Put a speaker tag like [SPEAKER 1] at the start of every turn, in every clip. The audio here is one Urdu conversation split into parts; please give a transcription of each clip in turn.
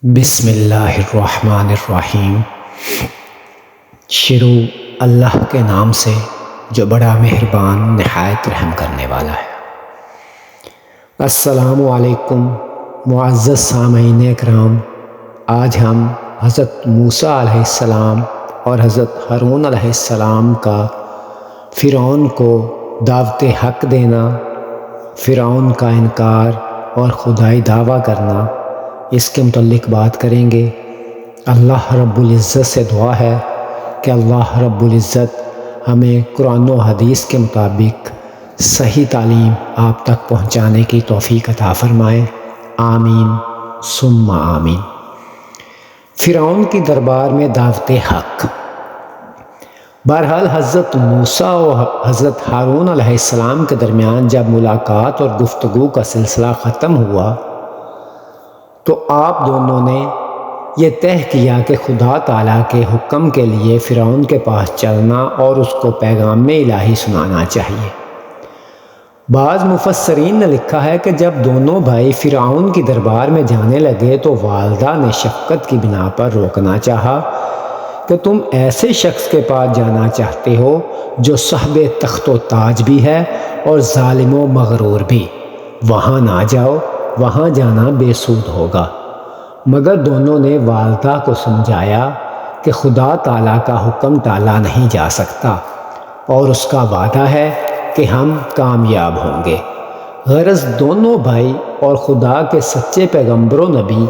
[SPEAKER 1] بسم اللہ الرحمن الرحیم۔ شروع اللہ کے نام سے جو بڑا مہربان نہایت رحم کرنے والا ہے۔ السلام علیکم معزز سامعین اکرام، آج ہم حضرت موسیٰ علیہ السلام اور حضرت ہارون علیہ السلام کا فرعون کو دعوت حق دینا، فرعون کا انکار اور خدائی دعویٰ کرنا، اس کے متعلق بات کریں گے۔ اللہ رب العزت سے دعا ہے کہ اللہ رب العزت ہمیں قرآن و حدیث کے مطابق صحیح تعلیم آپ تک پہنچانے کی توفیق عطا فرمائے، آمین ثم آمین۔ فرعون کی دربار میں دعوت حق۔ بہرحال حضرت موسیٰ اور حضرت ہارون علیہ السلام کے درمیان جب ملاقات اور گفتگو کا سلسلہ ختم ہوا تو آپ دونوں نے یہ طے کیا کہ خدا تعالیٰ کے حکم کے لیے فرعون کے پاس چلنا اور اس کو پیغام الہی سنانا چاہیے۔ بعض مفسرین نے لکھا ہے کہ جب دونوں بھائی فرعون کی دربار میں جانے لگے تو والدہ نے شفقت کی بنا پر روکنا چاہا کہ تم ایسے شخص کے پاس جانا چاہتے ہو جو صاحب تخت و تاج بھی ہے اور ظالم و مغرور بھی، وہاں نہ جاؤ، وہاں جانا بے سود ہوگا۔ مگر دونوں نے والدہ کو سمجھایا کہ خدا تعالیٰ کا حکم ٹالا نہیں جا سکتا اور اس کا وعدہ ہے کہ ہم کامیاب ہوں گے۔ غرض دونوں بھائی اور خدا کے سچے پیغمبر و نبی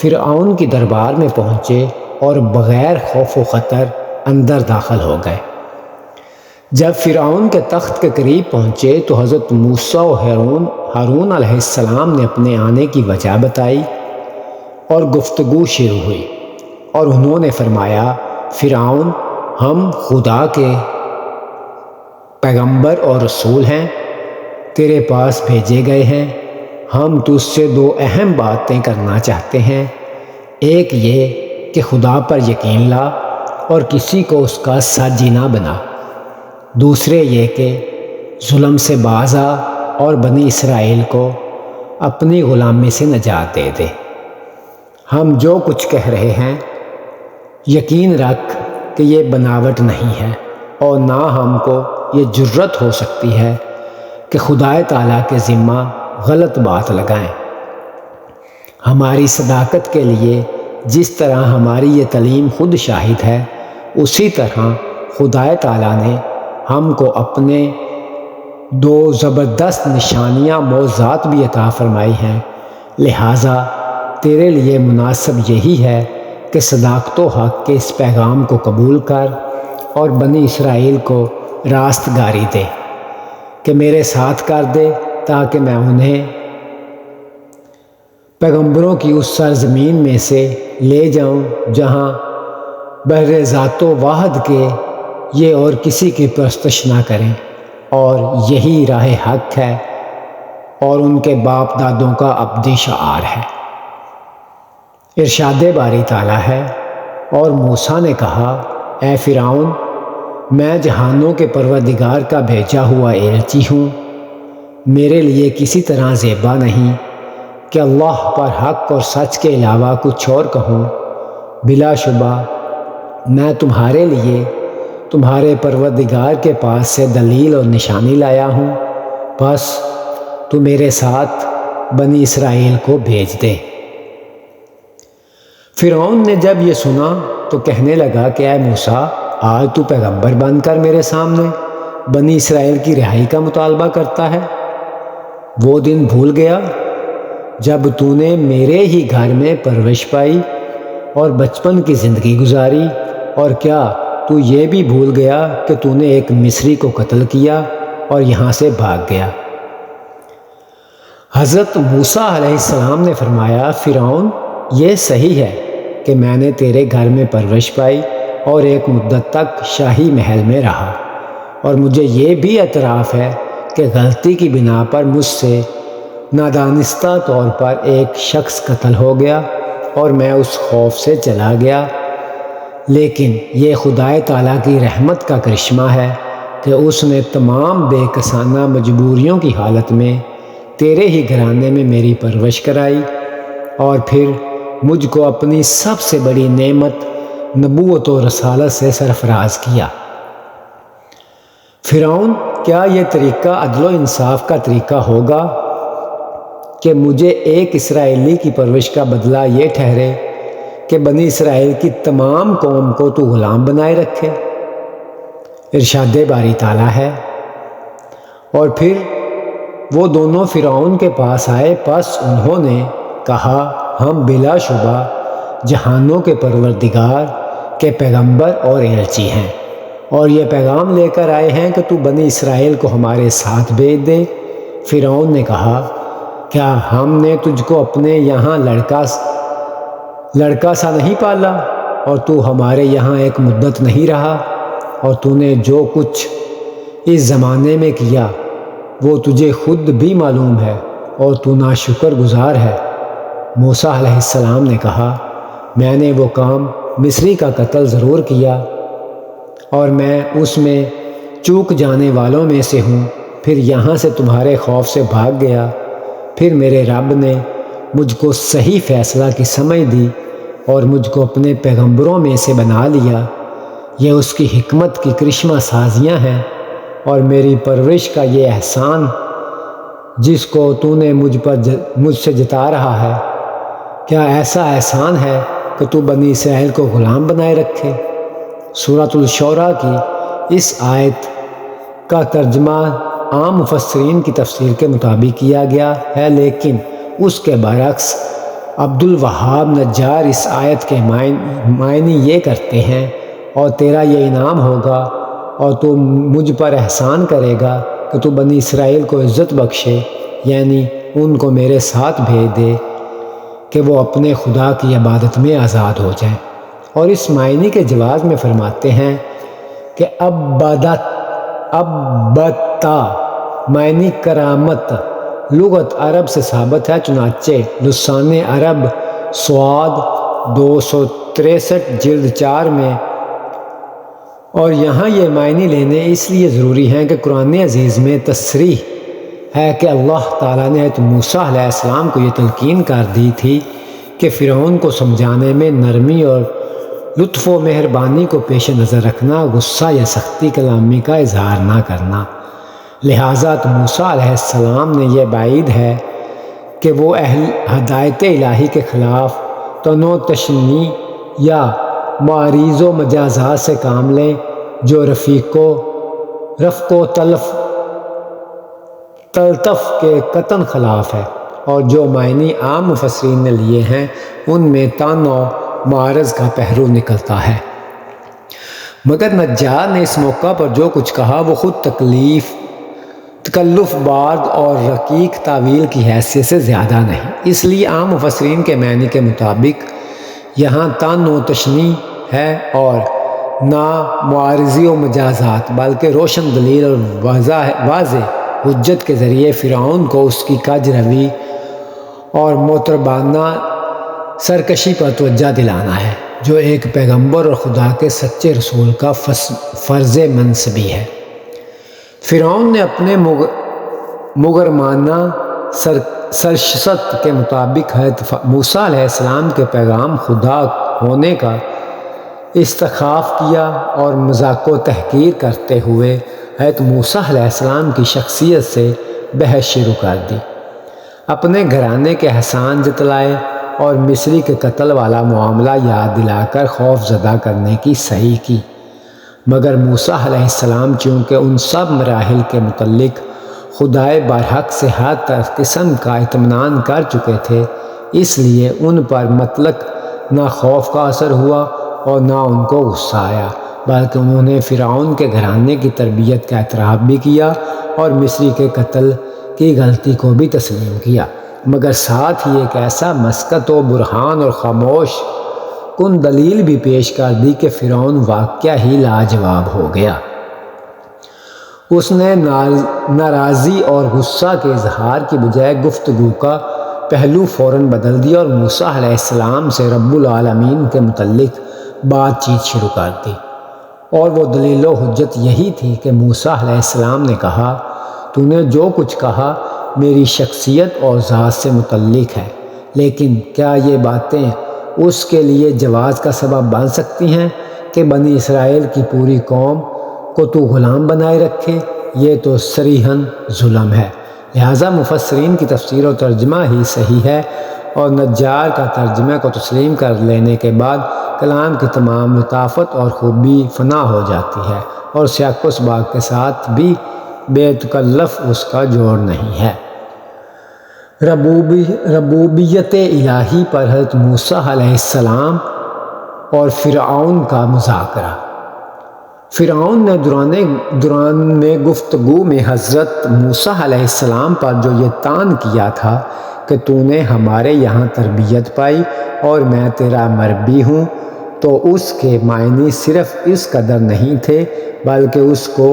[SPEAKER 1] فرعون کی دربار میں پہنچے اور بغیر خوف و خطر اندر داخل ہو گئے۔ جب فرعون کے تخت کے قریب پہنچے تو حضرت موسیٰ و ہارون علیہ السلام نے اپنے آنے کی وجہ بتائی اور گفتگو شروع ہوئی، اور انہوں نے فرمایا، فرعون، ہم خدا کے پیغمبر اور رسول ہیں، تیرے پاس بھیجے گئے ہیں۔ ہم تجھ سے دو اہم باتیں کرنا چاہتے ہیں، ایک یہ کہ خدا پر یقین لا اور کسی کو اس کا ساجی نہ بنا، دوسرے یہ کہ ظلم سے باز آ اور بنی اسرائیل کو اپنی غلامی سے نجات دے دے۔ ہم جو کچھ کہہ رہے ہیں یقین رکھ کہ یہ بناوٹ نہیں ہے، اور نہ ہم کو یہ جرت ہو سکتی ہے کہ خدا تعالیٰ کے ذمہ غلط بات لگائیں۔ ہماری صداقت کے لیے جس طرح ہماری یہ تعلیم خود شاہد ہے، اسی طرح خدا تعالیٰ نے ہم کو اپنے دو زبردست نشانیاں معجزات بھی عطا فرمائی ہیں، لہٰذا تیرے لیے مناسب یہی ہے کہ صداقت و حق کے اس پیغام کو قبول کر اور بنی اسرائیل کو راست گاری دے کہ میرے ساتھ کر دے، تاکہ میں انہیں پیغمبروں کی اس سرزمین میں سے لے جاؤں جہاں بحر ذات و واحد کے یہ اور کسی کی پرستش نہ کریں، اور یہی راہ حق ہے اور ان کے باپ دادوں کا ابدی شعار ہے۔ ارشاد باری تعالیٰ ہے، اور موسیٰ نے کہا، اے فرعون، میں جہانوں کے پروردگار کا بھیجا ہوا ایلچی ہوں، میرے لیے کسی طرح زیبا نہیں کہ اللہ پر حق اور سچ کے علاوہ کچھ اور کہوں۔ بلا شبہ میں تمہارے لیے تمہارے پروردگار کے پاس سے دلیل اور نشانی لایا ہوں، بس تو میرے ساتھ بنی اسرائیل کو بھیج دے۔ فرعون نے جب یہ سنا تو کہنے لگا کہ اے موسیٰ، آج تو پیغمبر بن کر میرے سامنے بنی اسرائیل کی رہائی کا مطالبہ کرتا ہے؟ وہ دن بھول گیا جب تو نے میرے ہی گھر میں پرورش پائی اور بچپن کی زندگی گزاری، اور کیا تو یہ بھی بھول گیا کہ تو نے ایک مصری کو قتل کیا اور یہاں سے بھاگ گیا؟ حضرت موسیٰ علیہ السلام نے فرمایا، فرعون، یہ صحیح ہے کہ میں نے تیرے گھر میں پرورش پائی اور ایک مدت تک شاہی محل میں رہا، اور مجھے یہ بھی اعتراف ہے کہ غلطی کی بنا پر مجھ سے نادانستہ طور پر ایک شخص قتل ہو گیا اور میں اس خوف سے چلا گیا، لیکن یہ خدا تعالیٰ کی رحمت کا کرشمہ ہے کہ اس نے تمام بے کسانہ مجبوریوں کی حالت میں تیرے ہی گھرانے میں میری پرورش کرائی، اور پھر مجھ کو اپنی سب سے بڑی نعمت نبوت و رسالت سے سرفراز کیا۔ فرعون، کیا یہ طریقہ عدل و انصاف کا طریقہ ہوگا کہ مجھے ایک اسرائیلی کی پرورش کا بدلہ یہ ٹھہرے کہ بنی اسرائیل کی تمام قوم کو تو غلام بنائے رکھے؟ ارشاد باری تعالیٰ ہے، اور پھر وہ دونوں فرعون کے پاس آئے، پس انہوں نے کہا، ہم بلا شبہ جہانوں کے پروردگار کے پیغمبر اور ایلچی ہیں، اور یہ پیغام لے کر آئے ہیں کہ تو بنی اسرائیل کو ہمارے ساتھ بھیج دے۔ فرعون نے کہا، کیا ہم نے تجھ کو اپنے یہاں لڑکا سا نہیں پالا، اور تو ہمارے یہاں ایک مدت نہیں رہا، اور تو نے جو کچھ اس زمانے میں کیا وہ تجھے خود بھی معلوم ہے، اور تو ناشکر گزار ہے۔ موسیٰ علیہ السلام نے کہا، میں نے وہ کام مصری کا قتل ضرور کیا، اور میں اس میں چوک جانے والوں میں سے ہوں، پھر یہاں سے تمہارے خوف سے بھاگ گیا، پھر میرے رب نے مجھ کو صحیح فیصلہ کی سمجھ دی اور مجھ کو اپنے پیغمبروں میں سے بنا لیا۔ یہ اس کی حکمت کی کرشمہ سازیاں ہیں، اور میری پرورش کا یہ احسان جس کو تو نے مجھ سے جتا رہا ہے۔ کیا ایسا احسان ہے کہ تو بنی اسرائیل کو غلام بنائے رکھے؟ سورۃ الشعراء کی اس آیت کا ترجمہ عام مفسرین کی تفسیر کے مطابق کیا گیا ہے، لیکن اس کے برعکس عبد الوہاب نجار اس آیت کے معنی یہ کرتے ہیں، اور تیرا یہ انعام ہوگا اور تو مجھ پر احسان کرے گا کہ تو بنی اسرائیل کو عزت بخشے، یعنی ان کو میرے ساتھ بھیج دے کہ وہ اپنے خدا کی عبادت میں آزاد ہو جائیں۔ اور اس معنی کے جواز میں فرماتے ہیں کہ ابتا معنی کرامت لغت عرب سے ثابت ہے، چنانچہ لسان عرب سواد 263 جلد 4 میں، اور یہاں یہ معنی لینے اس لیے ضروری ہیں کہ قرآن عزیز میں تصریح ہے کہ اللہ تعالیٰ نے حضرت موسیٰ علیہ السلام کو یہ تلقین کر دی تھی کہ فرعون کو سمجھانے میں نرمی اور لطف و مہربانی کو پیش نظر رکھنا، غصہ یا سختی کلامی کا اظہار نہ کرنا۔ لہٰذا موسیٰ علیہ السلام نے یہ بعید ہے کہ وہ اہل ہدایت الہی کے خلاف تنو تشنیع یا معارض و مجازات سے کام لیں، جو رفق و تلطف کے قطعاً خلاف ہے، اور جو معنی عام مفسرین نے لیے ہیں ان میں تن و معارض کا پہلو نکلتا ہے۔ مگر نجار نے اس موقع پر جو کچھ کہا وہ خود تکلف بارد اور رقیق تعویل کی حیثیت سے زیادہ نہیں، اس لیے عام مفسرین کے معنی کے مطابق یہاں تن و تشنیع ہے، اور نہ معارضی و مجازات، بلکہ روشن دلیل اور واضح حجت کے ذریعے فرعون کو اس کی کج روی اور معتربانہ سرکشی پر توجہ دلانا ہے، جو ایک پیغمبر اور خدا کے سچے رسول کا فرض منصبی ہے۔ فرعون نے اپنے مغرمانہ سرشت کے مطابق حضرت موسیٰ علیہ السلام کے پیغام خدا ہونے کا استخفاف کیا، اور مذاق و تحقیر کرتے ہوئے حضرت موسیٰ علیہ السلام کی شخصیت سے بحث شروع کر دی، اپنے گھرانے کے احسان جتلائے اور مصری کے قتل والا معاملہ یاد دلا کر خوف زدہ کرنے کی صحیح کی۔ مگر موسیٰ علیہ السلام چونکہ ان سب مراحل کے متعلق خدائے برحق سے ہر قسم کا اطمینان کر چکے تھے، اس لیے ان پر مطلق نہ خوف کا اثر ہوا اور نہ ان کو غصہ آیا، بلکہ انہوں نے فرعون کے گھرانے کی تربیت کا اعتراف بھی کیا اور مصری کے قتل کی غلطی کو بھی تسلیم کیا، مگر ساتھ ہی ایک ایسا مسکت و برہان اور خاموش کن دلیل بھی پیش کر دی کہ فرعون واقعہ ہی لاجواب ہو گیا۔ اس نے ناراضی اور غصہ کے اظہار کی بجائے گفتگو کا پہلو فوراً بدل دیا اور موسیٰ علیہ السلام سے رب العالمین کے متعلق بات چیت شروع کر دی، اور وہ دلیل و حجت یہی تھی کہ موسیٰ علیہ السلام نے کہا، تو نے جو کچھ کہا میری شخصیت اور ذات سے متعلق ہے، لیکن کیا یہ باتیں اس کے لیے جواز کا سبب بن سکتی ہیں کہ بنی اسرائیل کی پوری قوم کو تو غلام بنائے رکھے؟ یہ تو صریحاً ظلم ہے۔ لہٰذا مفسرین کی تفسیر و ترجمہ ہی صحیح ہے، اور نجار کا ترجمے کو تسلیم کر لینے کے بعد کلام کی تمام لطافت اور خوبی فنا ہو جاتی ہے، اور سیاق و سباق کے ساتھ بھی بے تکلف اس کا جوڑ نہیں ہے۔ ربوبیت الہی پر حضرت موسیٰ علیہ السلام اور فرعون کا مذاکرہ۔ فرعون نے دوران گفتگو میں حضرت موسیٰ علیہ السلام پر جو یہ طعن کیا تھا کہ تو نے ہمارے یہاں تربیت پائی اور میں تیرا مربی ہوں، تو اس کے معنی صرف اس قدر نہیں تھے، بلکہ اس کو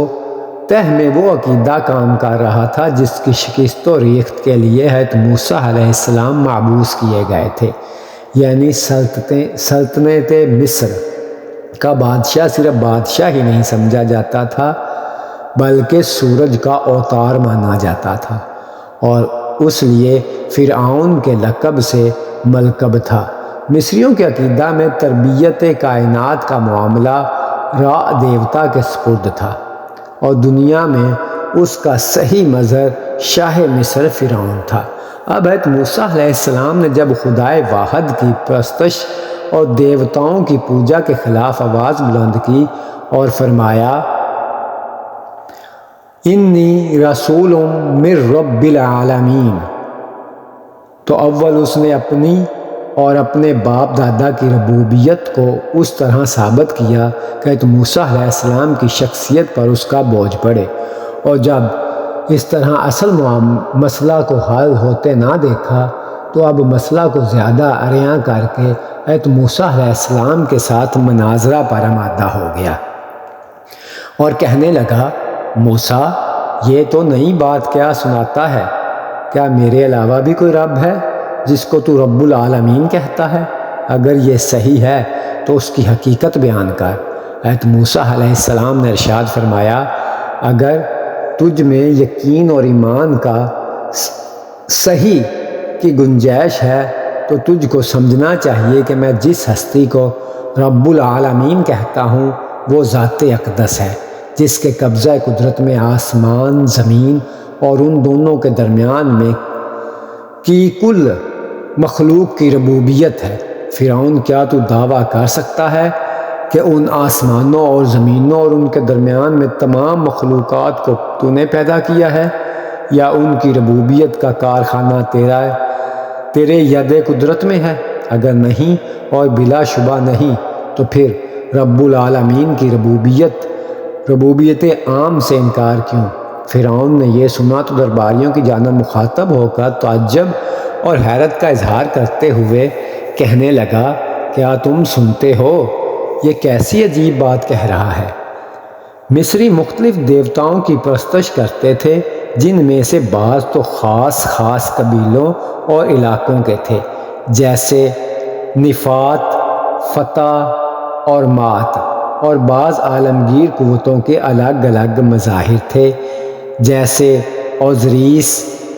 [SPEAKER 1] تہ میں وہ عقیدہ کام کر رہا تھا جس کی شکست و ریخت کے لیے حضرت موسیٰ علیہ السلام مبعوث کیے گئے تھے، یعنی سلطنت مصر کا بادشاہ صرف بادشاہ ہی نہیں سمجھا جاتا تھا بلکہ سورج کا اوتار مانا جاتا تھا، اور اس لیے فرعون کے لقب سے ملقب تھا۔ مصریوں کے عقیدہ میں تربیت کائنات کا معاملہ را دیوتا کے سپرد تھا، اور دنیا میں اس کا صحیح مظہر شاہ مصر فرعون تھا۔ اب حضرت موسیٰ علیہ السلام نے جب خدائے واحد کی پرستش اور دیوتاؤں کی پوجا کے خلاف آواز بلند کی اور فرمایا انی رسول من رب العالمین، تو اول اس نے اپنی اور اپنے باپ دادا کی ربوبیت کو اس طرح ثابت کیا کہ حضرت موسیٰ علیہ السلام کی شخصیت پر اس کا بوجھ پڑے، اور جب اس طرح اصل مسئلہ کو حل ہوتے نہ دیکھا تو اب مسئلہ کو زیادہ عریاں کر کے حضرت موسیٰ علیہ السلام کے ساتھ مناظرہ پر آمادہ ہو گیا اور کہنے لگا، موسیٰ یہ تو نئی بات کیا سناتا ہے؟ کیا میرے علاوہ بھی کوئی رب ہے جس کو تو رب العالمین کہتا ہے؟ اگر یہ صحیح ہے تو اس کی حقیقت بیان کر۔ حضرت موسیٰ علیہ السلام نے ارشاد فرمایا، اگر تجھ میں یقین اور ایمان کا صحیح کی گنجائش ہے تو تجھ کو سمجھنا چاہیے کہ میں جس ہستی کو رب العالمین کہتا ہوں وہ ذات اقدس ہے، جس کے قبضہ قدرت میں آسمان، زمین اور ان دونوں کے درمیان میں کی کل مخلوق کی ربوبیت ہے۔ فرعون کیا تو دعویٰ کر سکتا ہے کہ ان آسمانوں اور زمینوں اور ان کے درمیان میں تمام مخلوقات کو تو نے پیدا کیا ہے، یا ان کی ربوبیت کا کارخانہ تیرے ید قدرت میں ہے؟ اگر نہیں اور بلا شبہ نہیں تو پھر رب العالمین کی ربوبیت عام سے انکار کیوں؟ فرعون نے یہ سنا تو درباریوں کی جانب مخاطب ہو کر تعجب اور حیرت کا اظہار کرتے ہوئے کہنے لگا، کیا تم سنتے ہو؟ یہ کیسی عجیب بات کہہ رہا ہے۔ مصری مختلف دیوتاؤں کی پرستش کرتے تھے، جن میں سے بعض تو خاص قبیلوں اور علاقوں کے تھے، جیسے نفات، فتح اور مات، اور بعض عالمگیر قوتوں کے الگ الگ مظاہر تھے، جیسے اوزریس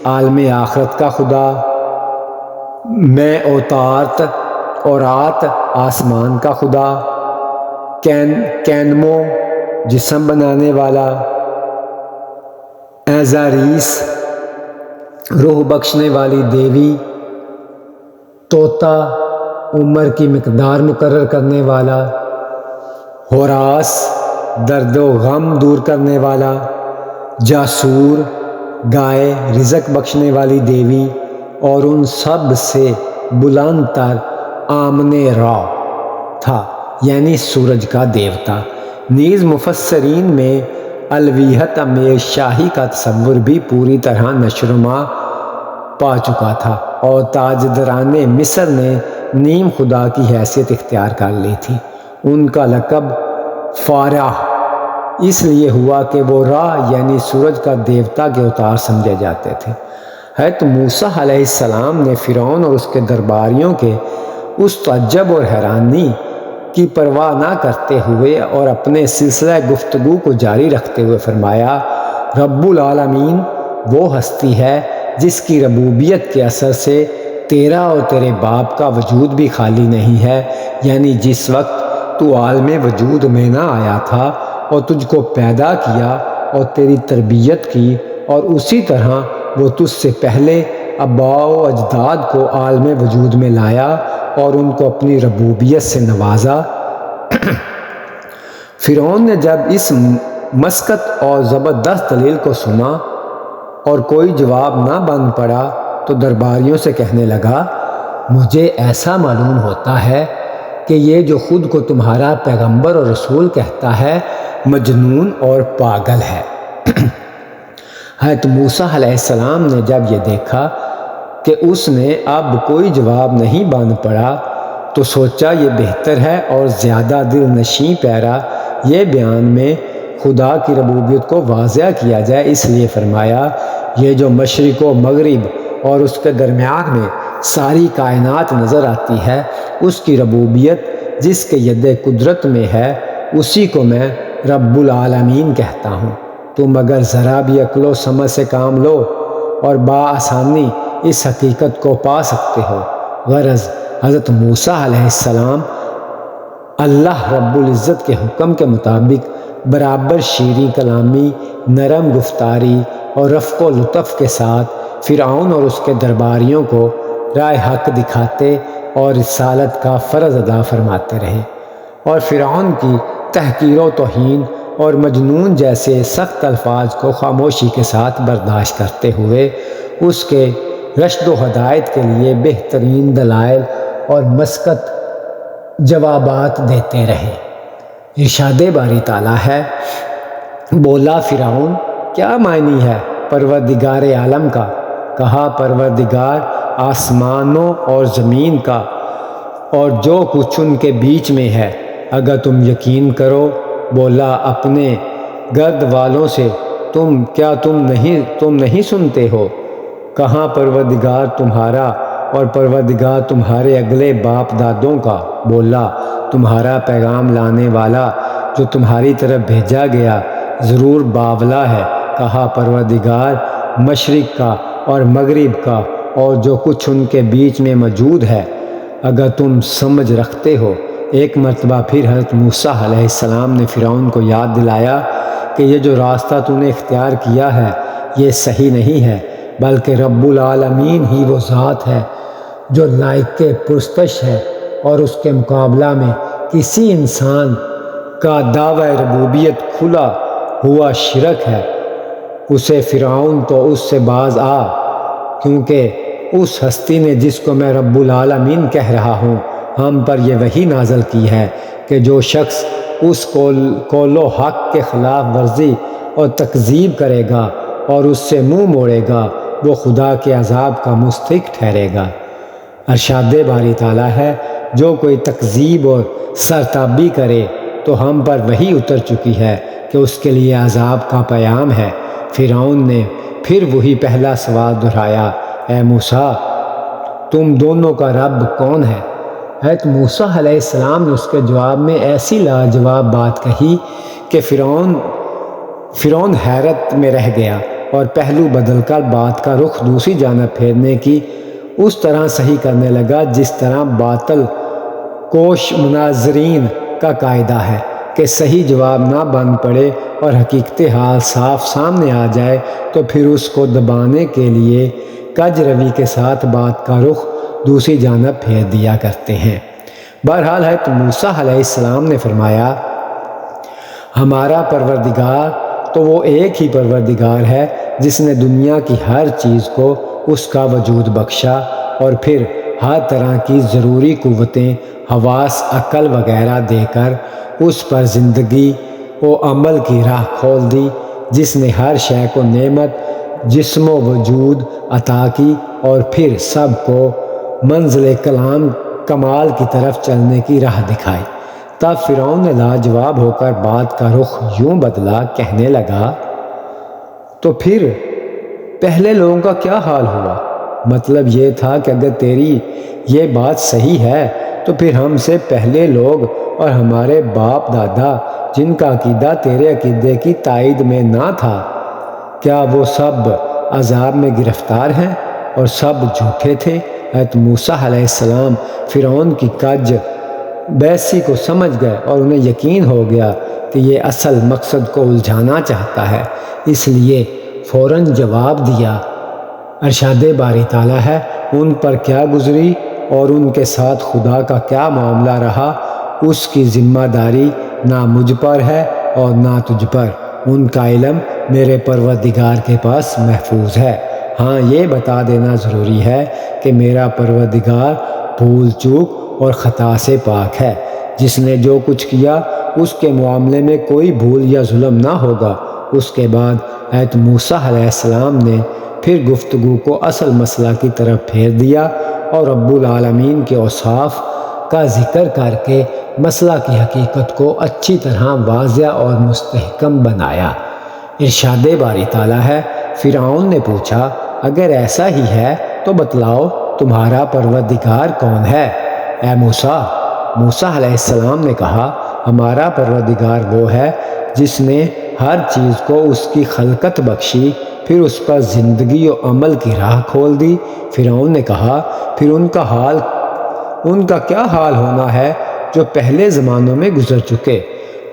[SPEAKER 1] عالم آخرت کا خدا، میں اوتارت اورات آسمان کا خدا، کینمو جسم بنانے والا، ایزاریس روح بخشنے والی دیوی، توتا عمر کی مقدار مقرر کرنے والا، ہوراس درد و غم دور کرنے والا، جاسور گائے رزق بخشنے والی دیوی، اور ان سب سے بلند تر آمن را تھا، یعنی سورج کا دیوتا۔ نیز مفسرین میں الوہیت امیز شاہی کا تصور بھی پوری طرح نشوونما پا چکا تھا، اور تاجداران مصر نے نیم خدا کی حیثیت اختیار کر لی تھی۔ ان کا لقب فارع اس لیے ہوا کہ وہ را یعنی سورج کا دیوتا کے اوتار سمجھے جاتے تھے۔ حضرت موسیٰ علیہ السلام نے فرعون اور اس کے درباریوں کے اس تعجب اور حیرانی کی پرواہ نہ کرتے ہوئے اور اپنے سلسلہ گفتگو کو جاری رکھتے ہوئے فرمایا، رب العالمین وہ ہستی ہے جس کی ربوبیت کے اثر سے تیرا اور تیرے باپ کا وجود بھی خالی نہیں ہے، یعنی جس وقت تو عالم وجود میں نہ آیا تھا اور تجھ کو پیدا کیا اور تیری تربیت کی، اور اسی طرح وہ تجھ سے پہلے آباء و اجداد کو عالم وجود میں لایا اور ان کو اپنی ربوبیت سے نوازا۔ فرعون نے جب اس مسکت اور زبردست دلیل کو سنا اور کوئی جواب نہ بن پڑا تو درباریوں سے کہنے لگا، مجھے ایسا معلوم ہوتا ہے کہ یہ جو خود کو تمہارا پیغمبر اور رسول کہتا ہے مجنون اور پاگل ہے۔ حضرت موسیٰ علیہ السلام نے جب یہ دیکھا کہ اس نے اب کوئی جواب نہیں بن پڑا تو سوچا یہ بہتر ہے اور زیادہ دل نشیں پیرا یہ بیان میں خدا کی ربوبیت کو واضح کیا جائے، اس لیے فرمایا، یہ جو مشرق و مغرب اور اس کے درمیان میں ساری کائنات نظر آتی ہے، اس کی ربوبیت جس کے ید قدرت میں ہے، اسی کو میں رب العالمین کہتا ہوں۔ تم اگر ذرا بھی عقل و سمجھ سے کام لو اور بآسانی اس حقیقت کو پا سکتے ہو۔ غرض حضرت موسیٰ علیہ السلام اللہ رب العزت کے حکم کے مطابق برابر شیریں کلامی، نرم گفتاری اور رفق و لطف کے ساتھ فرعون اور اس کے درباریوں کو راہ حق دکھاتے اور رسالت کا فرض ادا فرماتے رہے، اور فرعون کی تحقیر و توہین اور مجنون جیسے سخت الفاظ کو خاموشی کے ساتھ برداشت کرتے ہوئے اس کے رشد و ہدایت کے لیے بہترین دلائل اور مسکت جوابات دیتے رہے۔ ارشاد باری تعالیٰ ہے، بولا فرعون، کیا معنی ہے پروردگار عالم کا؟ کہا، پروردگار آسمانوں اور زمین کا اور جو کچھ ان کے بیچ میں ہے، اگر تم یقین کرو۔ بولا اپنے گرد والوں سے، تم نہیں سنتے ہو؟ کہاں پروردگار تمہارا اور پروردگار تمہارے اگلے باپ دادوں کا؟ بولا تمہارا پیغام لانے والا جو تمہاری طرف بھیجا گیا ضرور باولا ہے۔ کہا، پروردگار مشرق کا اور مغرب کا اور جو کچھ ان کے بیچ میں موجود ہے، اگر تم سمجھ رکھتے ہو۔ ایک مرتبہ پھر حضرت موسیٰ علیہ السلام نے فرعون کو یاد دلایا کہ یہ جو راستہ تو نے اختیار کیا ہے یہ صحیح نہیں ہے، بلکہ رب العالمین ہی وہ ذات ہے جو لائق پرستش ہے، اور اس کے مقابلہ میں کسی انسان کا دعوی ربوبیت کھلا ہوا شرک ہے۔ اسے فرعون تو اس سے باز آ، کیونکہ اس ہستی نے جس کو میں رب العالمین کہہ رہا ہوں ہم پر یہ وحی نازل کی ہے کہ جو شخص اس قول و حق کے خلاف ورزی اور تکذیب کرے گا اور اس سے منہ موڑے گا وہ خدا کے عذاب کا مستحق ٹھہرے گا۔ ارشاد باری تعالیٰ ہے، جو کوئی تکذیب اور سرتابی کرے تو ہم پر وحی اتر چکی ہے کہ اس کے لیے عذاب کا پیام ہے۔ فرعون نے پھر وہی پہلا سوال دہرایا، اے موسیٰ، تم دونوں کا رب کون ہے؟ حضرت موسیٰ علیہ السلام نے اس کے جواب میں ایسی لاجواب بات کہی کہ فرعون حیرت میں رہ گیا اور پہلو بدل کر بات کا رخ دوسری جانب پھیرنے کی اس طرح صحیح کرنے لگا جس طرح باطل کوش مناظرین کا قاعدہ ہے کہ صحیح جواب نہ بن پڑے اور حقیقت حال صاف سامنے آ جائے تو پھر اس کو دبانے کے لیے کج روی کے ساتھ بات کا رخ دوسری جانب پھیر دیا کرتے ہیں۔ بہرحال حضرت موسیٰ علیہ السلام نے فرمایا، ہمارا پروردگار تو وہ ایک ہی پروردگار ہے جس نے دنیا کی ہر چیز کو اس کا وجود بخشا اور پھر ہر طرح کی ضروری قوتیں، حواس، عقل وغیرہ دے کر اس پر زندگی و عمل کی راہ کھول دی، جس نے ہر شے کو نعمت، جسم و وجود عطا کی اور پھر سب کو منزل کمال کی طرف چلنے کی راہ دکھائی۔ تب فرعون نے لاجواب ہو کر بات کا رخ یوں بدلا، کہنے لگا، تو پھر پہلے لوگوں کا کیا حال ہوا؟ مطلب یہ تھا کہ اگر تیری یہ بات صحیح ہے تو پھر ہم سے پہلے لوگ اور ہمارے باپ دادا جن کا عقیدہ تیرے عقیدے کی تائید میں نہ تھا، کیا وہ سب عذاب میں گرفتار ہیں اور سب جھوٹے تھے حضرت موسیٰ علیہ السلام فرعون کی کج بیسی کو سمجھ گئے اور انہیں یقین ہو گیا کہ یہ اصل مقصد کو الجھانا چاہتا ہے، اس لیے فوراً جواب دیا۔ ارشاد باری تعالیٰ ہے، ان پر کیا گزری اور ان کے ساتھ خدا کا کیا معاملہ رہا، اس کی ذمہ داری نہ مجھ پر ہے اور نہ تجھ پر، ان کا علم میرے پروردگار کے پاس محفوظ ہے۔ ہاں، یہ بتا دینا ضروری ہے کہ میرا پروردگار بھول چوک اور خطا سے پاک ہے۔ جس نے جو کچھ کیا اس کے معاملے میں کوئی بھول یا ظلم نہ ہوگا۔ اس کے بعد حضرت موسیٰ علیہ السلام نے پھر گفتگو کو اصل مسئلہ کی طرف پھیر دیا اور رب العالمین کے اوصاف کا ذکر کر کے مسئلہ کی حقیقت کو اچھی طرح واضح اور مستحکم بنایا۔ ارشاد باری تعالیٰ ہے، فرعون نے پوچھا، اگر ایسا ہی ہے تو بتلاؤ تمہارا پروردگار کون ہے؟ اے موسیٰ علیہ السلام نے کہا، ہمارا پروردگار وہ ہے جس نے ہر چیز کو اس کی خلقت بخشی، پھر اس پر زندگی و عمل کی راہ کھول دی۔ فرعون نے کہا، پھر ان کا کیا حال ہونا ہے جو پہلے زمانوں میں گزر چکے؟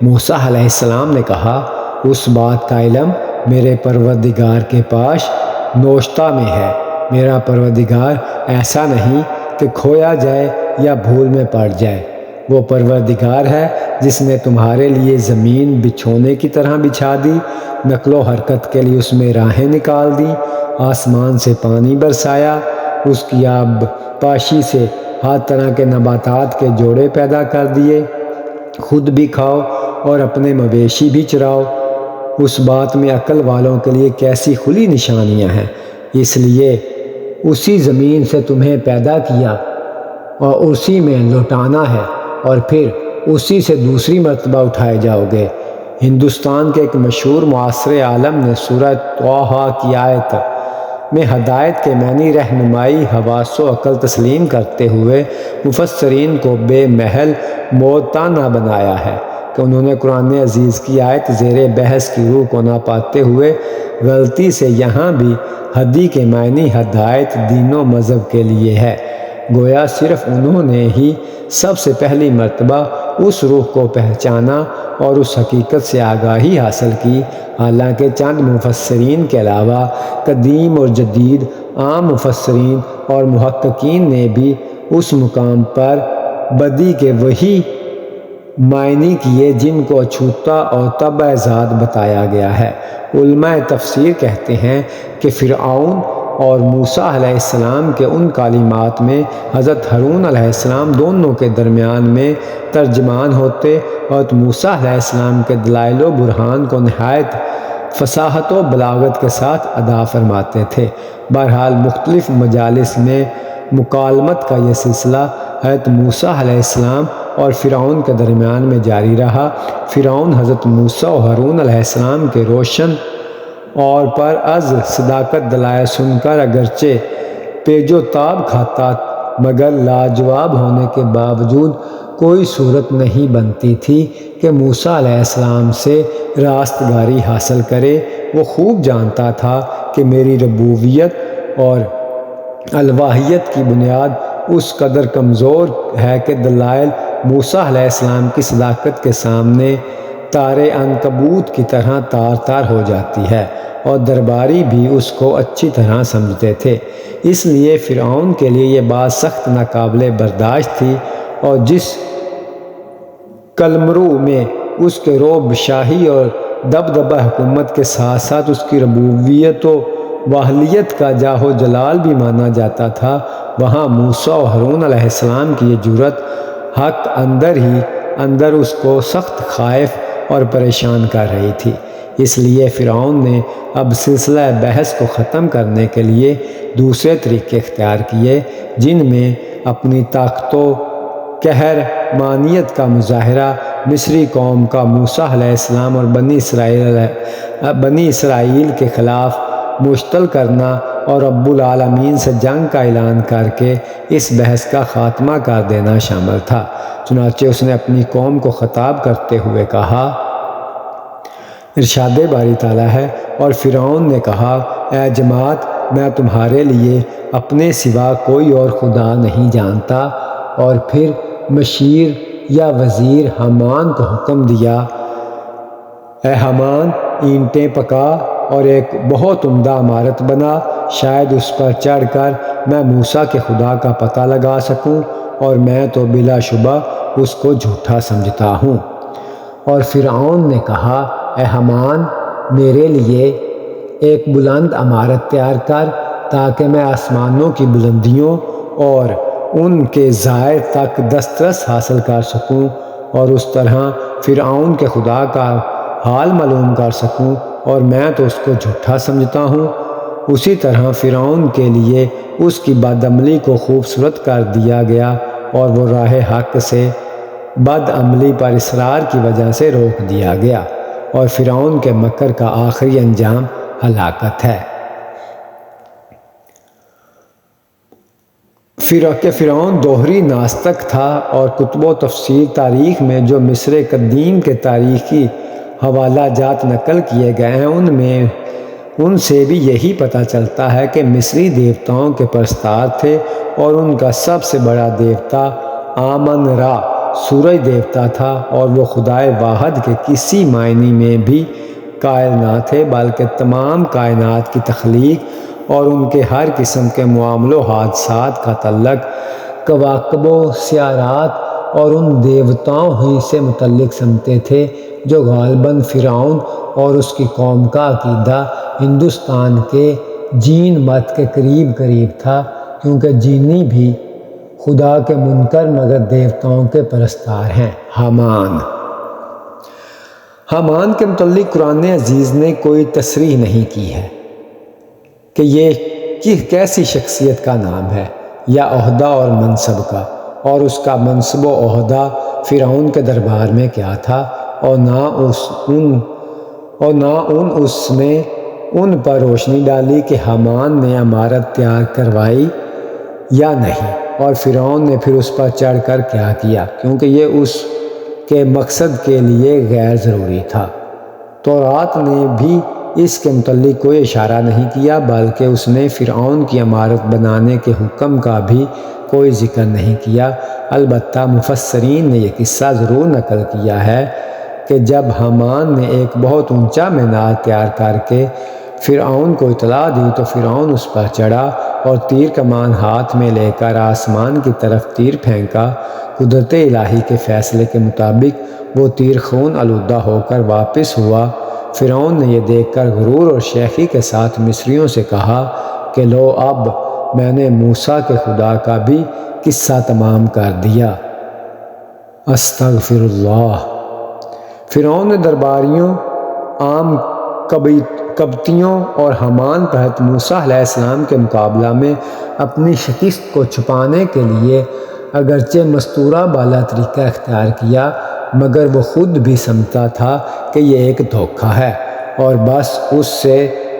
[SPEAKER 1] موسیٰ علیہ السلام نے کہا، اس بات کا علم میرے پروردگار کے پاس نوشتہ میں ہے۔ میرا پروردگار ایسا نہیں کہ کھویا جائے یا بھول میں پڑ جائے۔ وہ پروردگار ہے جس نے تمہارے لیے زمین بچھونے کی طرح بچھا دی، نقل و حرکت کے لیے اس میں راہیں نکال دی، آسمان سے پانی برسایا، اس کی آب پاشی سے ہر طرح کے نباتات کے جوڑے پیدا کر دیے، خود بھی کھاؤ اور اپنے مویشی بھی چراؤ۔ اس بات میں عقل والوں کے لیے کیسی کھلی نشانیاں ہیں۔ اس لیے اسی زمین سے تمہیں پیدا کیا اور اسی میں لوٹانا ہے اور پھر اسی سے دوسری مرتبہ اٹھائے جاؤ گے۔ ہندوستان کے ایک مشہور معاصر عالم نے سورہ طٰہٰ کی آیت میں ہدایت کے معنی رہنمائی حواس و عقل تسلیم کرتے ہوئے مفسرین کو بے محل موتانا بنایا ہے کہ انہوں نے قرآن عزیز کی آیت زیر بحث کی روح کو نہ پاتے ہوئے غلطی سے یہاں بھی ہدی کے معنی ہدایت دین و مذہب کے لیے ہے، گویا صرف انہوں نے ہی سب سے پہلی مرتبہ اس روح کو پہچانا اور اس حقیقت سے آگاہی حاصل کی، حالانکہ چند مفسرین کے علاوہ قدیم اور جدید عام مفسرین اور محققین نے بھی اس مقام پر بدی کے وہی معنی کیے جن کو اچھوتا اور طبع ذات بتایا گیا ہے۔ علماء تفسیر کہتے ہیں کہ فرعون اور موسیٰ علیہ السلام کے ان کلمات میں حضرت ہارون علیہ السلام دونوں کے درمیان میں ترجمان ہوتے اور موسیٰ علیہ السلام کے دلائل و برہان کو نہایت فصاحت و بلاغت کے ساتھ ادا فرماتے تھے۔ بہرحال مختلف مجالس میں مکالمت کا یہ سلسلہ حضرت موسیٰ علیہ السلام اور فرعون کے درمیان میں جاری رہا۔ فرعون حضرت موسیٰ و ہارون علیہ السلام کے روشن اور پر از صداقت دلائل سن کر اگرچہ پیچ و تاب کھاتا، مگر لاجواب ہونے کے باوجود کوئی صورت نہیں بنتی تھی کہ موسیٰ علیہ السلام سے راستگاری حاصل کرے۔ وہ خوب جانتا تھا کہ میری ربوبیت اور الوہیت کی بنیاد اس قدر کمزور ہے کہ دلائل موسیٰ علیہ السلام کی صداقت کے سامنے تار عنکبوت کی طرح تار تار ہو جاتی ہے، اور درباری بھی اس کو اچھی طرح سمجھتے تھے۔ اس لیے فرعون کے لیے یہ بات سخت ناقابل برداشت تھی، اور جس قلمرو میں اس کے رعب شاہی اور دبدبہ حکومت کے ساتھ ساتھ اس کی ربوبیت و واہلیت کا جاہ و جلال بھی مانا جاتا تھا، وہاں موسیٰ و ہارون علیہ السلام کی یہ جرأت حق اندر ہی اندر اس کو سخت خائف اور پریشان کر رہی تھی۔ اس لیے فرعون نے اب سلسلہ بحث کو ختم کرنے کے لیے دوسرے طریقے اختیار کیے، جن میں اپنی طاقت و قہرمانیت کا مظاہرہ مصری قوم کا موسیٰ علیہ السلام اور بنی اسرائیل کے خلاف مشتعل کرنا اور رب العالمین سے جنگ کا اعلان کر کے اس بحث کا خاتمہ کر دینا شامل تھا۔ چنانچہ اس نے اپنی قوم کو خطاب کرتے ہوئے کہا، ارشاد باری تعالیٰ ہے، اور فرعون نے کہا، اے جماعت، میں تمہارے لیے اپنے سوا کوئی اور خدا نہیں جانتا۔ اور پھر مشیر یا وزیر حامان کو حکم دیا، اے حامان، اینٹیں پکا اور ایک بہت عمدہ عمارت بنا، شاید اس پر چڑھ کر میں موسیٰ کے خدا کا پتہ لگا سکوں، اور میں تو بلا شبہ اس کو جھوٹا سمجھتا ہوں۔ اور فرعون نے کہا، اے حامان، میرے لیے ایک بلند عمارت تیار کر تاکہ میں آسمانوں کی بلندیوں اور ان کے ظاہر تک دسترس حاصل کر سکوں، اور اس طرح فرعون کے خدا کا حال معلوم کر سکوں، اور میں تو اس کو جھوٹا سمجھتا ہوں۔ اسی طرح فرعون کے لیے اس کی بدعملی کو خوبصورت کر دیا گیا، اور وہ راہ حق سے بدعملی پر اصرار کی وجہ سے روک دیا گیا، اور فرعون کے مکر کا آخری انجام ہلاکت ہے۔ فرعون دوہری ناستک تھا، اور کتب و تفسیر تاریخ میں جو مصر قدیم کے تاریخی حوالہ جات نقل کیے گئے ہیں ان سے بھی یہی پتہ چلتا ہے کہ مصری دیوتاؤں کے پرستار تھے، اور ان کا سب سے بڑا دیوتا آمن را سورج دیوتا تھا، اور وہ خدائے واحد کے کسی معنی میں بھی قائل نہ تھے، بلکہ تمام کائنات کی تخلیق اور ان کے ہر قسم کے معاملوں حادثات کا تعلق کواکب و سیارات اور ان دیوتاؤں ہی سے متعلق سمجھتے تھے، جو غالباً فرعون اور اس کی قوم کا عقیدہ ہندوستان کے جین مت کے قریب تھا، کیونکہ جینی بھی خدا کے منکر مگر دیوتاؤں کے پرستار ہیں۔ حامان کے متعلق قرآن عزیز نے کوئی تصریح نہیں کی ہے کہ یہ کیسی شخصیت کا نام ہے یا عہدہ اور منصب کا، اور اس کا منصب و عہدہ فرعون کے دربار میں کیا تھا، اور نہ اس نے ان پر روشنی ڈالی کہ حامان نے عمارت تیار کروائی یا نہیں، اور فرعون نے پھر اس پر چڑھ کر کیا کیا، کیونکہ یہ اس کے مقصد کے لیے غیر ضروری تھا۔ تورات نے بھی اس کے متعلق کوئی اشارہ نہیں کیا، بلکہ اس نے فرعون کی عمارت بنانے کے حکم کا بھی کوئی ذکر نہیں کیا۔ البتہ مفسرین نے یہ قصہ ضرور نقل کیا ہے کہ جب حامان نے ایک بہت اونچا مینار تیار کر کے فرعون کو اطلاع دی تو فرعون اس پر چڑھا اور تیر کمان ہاتھ میں لے کر آسمان کی طرف تیر پھینکا۔ قدرت الہی کے فیصلے کے مطابق وہ تیر خون آلودہ ہو کر واپس ہوا۔ فرعون نے یہ دیکھ کر غرور اور شیخی کے ساتھ مصریوں سے کہا کہ لو، اب میں نے موسیٰ کے خدا کا بھی قصہ تمام کر دیا۔ استغفر اللہ۔ فرعون نے درباریوں، عام قبطیوں اور حامان تحت موسیٰ علیہ السلام کے مقابلہ میں اپنی شکست کو چھپانے کے لیے اگرچہ مستورہ بالا طریقہ اختیار کیا، مگر وہ خود بھی سمجھتا تھا کہ یہ ایک دھوکہ ہے، اور بس اس سے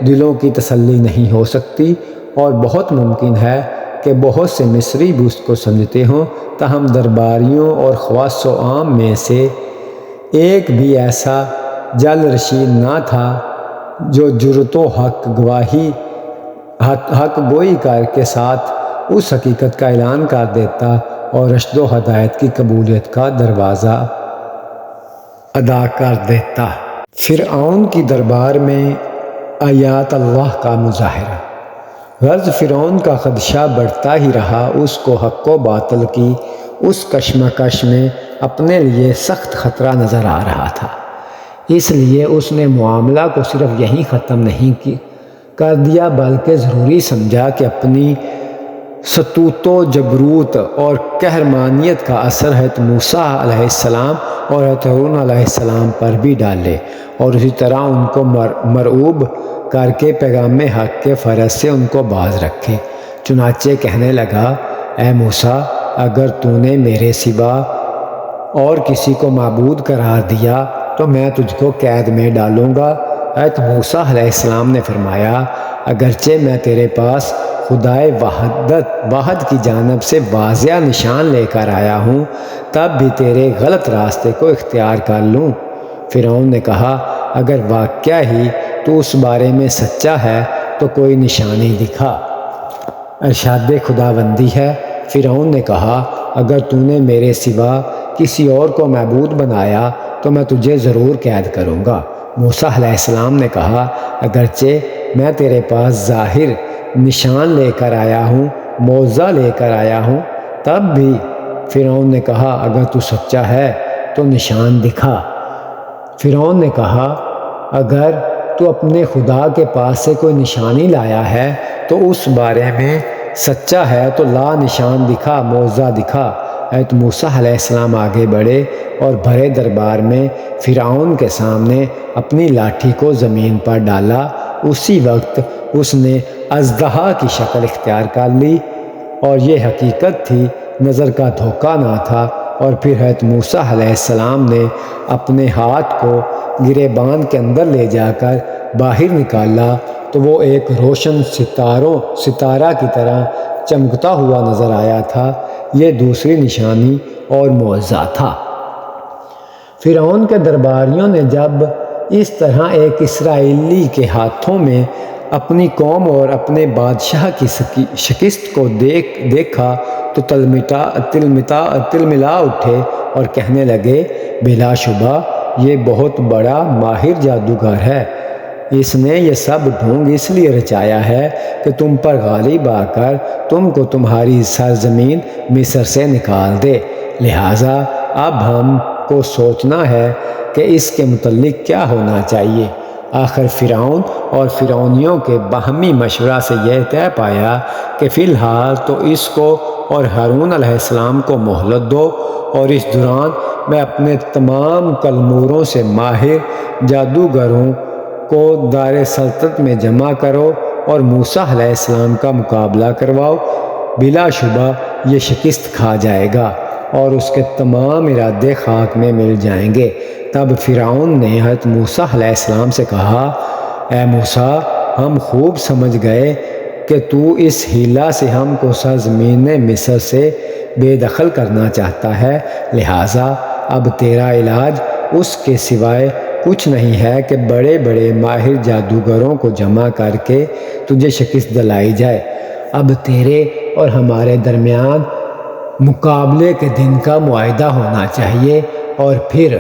[SPEAKER 1] دلوں کی تسلی نہیں ہو سکتی، اور بہت ممکن ہے کہ بہت سے مصری بھی اس کو سمجھتے ہوں، تاہم درباریوں اور خواص و عام میں سے ایک بھی ایسا جل رشید نہ تھا جو جرأت و حق گوئی کر کے ساتھ اس حقیقت کا اعلان کر دیتا اور رشد و ہدایت کی قبولیت کا دروازہ ادا کر دیتا۔ فرعون کی دربار میں آیات اللہ کا مظاہرہ۔ غرض فرعون کا خدشہ بڑھتا ہی رہا، اس کو حق و باطل کی اس کشمکش میں اپنے لیے سخت خطرہ نظر آ رہا تھا، اس لیے اس نے معاملہ کو صرف یہیں ختم نہیں کر دیا، بلکہ ضروری سمجھا کہ اپنی سطوت و جبروت اور قہرمانیت کا اثر حضرت موسیٰ علیہ السلام اور حضرت ہارون علیہ السلام پر بھی ڈالے، اور اسی طرح ان کو مرعوب کر کے پیغام حق کے فرض سے ان کو باز رکھے۔ چنانچہ کہنے لگا، اے موسیٰ، اگر تو نے میرے سوا اور کسی کو معبود قرار دیا تو میں تجھ کو قید میں ڈالوں گا۔ حضرت موسیٰ علیہ السلام نے فرمایا، اگرچہ میں تیرے پاس خدائے واحد کی جانب سے واضح نشان لے کر آیا ہوں، تب بھی تیرے غلط راستے کو اختیار کر لوں۔ فرعون نے کہا، اگر واقعہ ہی تو اس بارے میں سچا ہے تو کوئی نشانی دکھا۔ ارشاد خداوندی ہے، فرعون نے کہا اگر تو نے میرے سوا کسی اور کو معبود بنایا تو میں تجھے ضرور قید کروں گا۔ موسیٰ علیہ السلام نے کہا اگرچہ میں تیرے پاس ظاہر نشان لے کر آیا ہوں، معجزہ لے کر آیا ہوں، تب بھی۔ فرعون نے کہا اگر تو سچا ہے تو نشان دکھا۔ فرعون نے کہا اگر تو اپنے خدا کے پاس سے کوئی نشانی لایا ہے تو اس بارے میں سچا ہے تو لا، نشان دکھا، معجزہ دکھا۔ حضرت موسیٰ علیہ السلام آگے بڑھے اور بھرے دربار میں فرعون کے سامنے اپنی لاٹھی کو زمین پر ڈالا۔ اسی وقت اس نے اژدہا کی شکل اختیار کر لی، اور یہ حقیقت تھی، نظر کا دھوکہ نہ تھا۔ اور پھر حضرت موسیٰ علیہ السلام نے اپنے ہاتھ کو گریبان کے اندر لے جا کر باہر نکالا تو وہ ایک روشن ستارہ کی طرح چمکتا ہوا نظر آیا تھا۔ یہ دوسری نشانی اور معجزہ تھا۔ فرعون کے درباریوں نے جب اس طرح ایک اسرائیلی کے ہاتھوں میں اپنی قوم اور اپنے بادشاہ کی شکست کو دیکھا تو تلملا اٹھے اور کہنے لگے بلا شبہ یہ بہت بڑا ماہر جادوگر ہے۔ اس نے یہ سب ڈھونگ اس لیے رچایا ہے کہ تم پر غالب آ کر تم کو تمہاری سرزمین مصر سے نکال دے۔ لہٰذا اب ہم کو سوچنا ہے کہ اس کے متعلق کیا ہونا چاہیے۔ آخر فرعون اور فرعونیوں کے باہمی مشورہ سے یہ طے پایا کہ فی الحال تو اس کو اور ہارون علیہ السلام کو مہلت دو، اور اس دوران میں اپنے تمام کلموروں سے ماہر جادوگروں کو دار سلطنت میں جمع کرو اور موسیٰ علیہ السلام کا مقابلہ کرواؤ۔ بلا شبہ یہ شکست کھا جائے گا اور اس کے تمام ارادے خاک میں مل جائیں گے۔ تب فرعون نے حضرت موسیٰ علیہ السلام سے کہا اے موسیٰ، ہم خوب سمجھ گئے کہ تو اس حیلہ سے ہم کو سرزمین مصر سے بے دخل کرنا چاہتا ہے، لہٰذا اب تیرا علاج اس کے سوائے کچھ نہیں ہے کہ بڑے بڑے ماہر جادوگروں کو جمع کر کے تجھے شکست دلائی جائے۔ اب تیرے اور ہمارے درمیان مقابلے کے دن کا معاہدہ ہونا چاہیے، اور پھر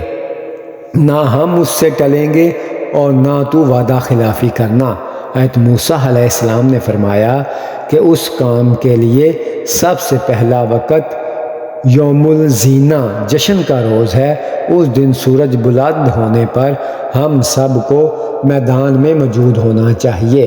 [SPEAKER 1] نہ ہم اس سے ٹلیں گے اور نہ تو وعدہ خلافی کرنا۔ حضرت موسیٰ علیہ السلام نے فرمایا کہ اس کام کے لیے سب سے پہلا وقت یوم الزینہ، جشن کا روز ہے۔ اس دن سورج بلند ہونے پر ہم سب کو میدان میں موجود ہونا چاہیے۔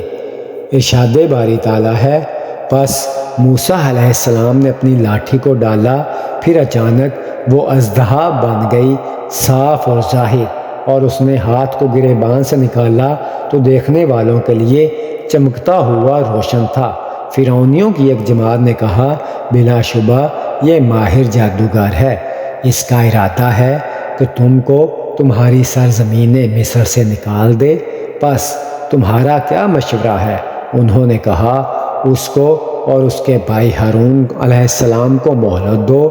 [SPEAKER 1] ارشاد باری تعالیٰ ہے، پس موسیٰ علیہ السلام نے اپنی لاٹھی کو ڈالا، پھر اچانک وہ اژدہا بن گئی، صاف اور ظاہر، اور اس نے ہاتھ کو گریبان سے نکالا تو دیکھنے والوں کے لیے چمکتا ہوا روشن تھا۔ فرعونیوں کی ایک جماعت نے کہا بلا شبہ یہ ماہر جادوگر ہے، اس کا ارادہ ہے کہ تم کو تمہاری سرزمین مصر سے نکال دے، پس تمہارا کیا مشورہ ہے؟ انہوں نے کہا اس کو اور اس کے بھائی ہارون علیہ السلام کو مہلت دو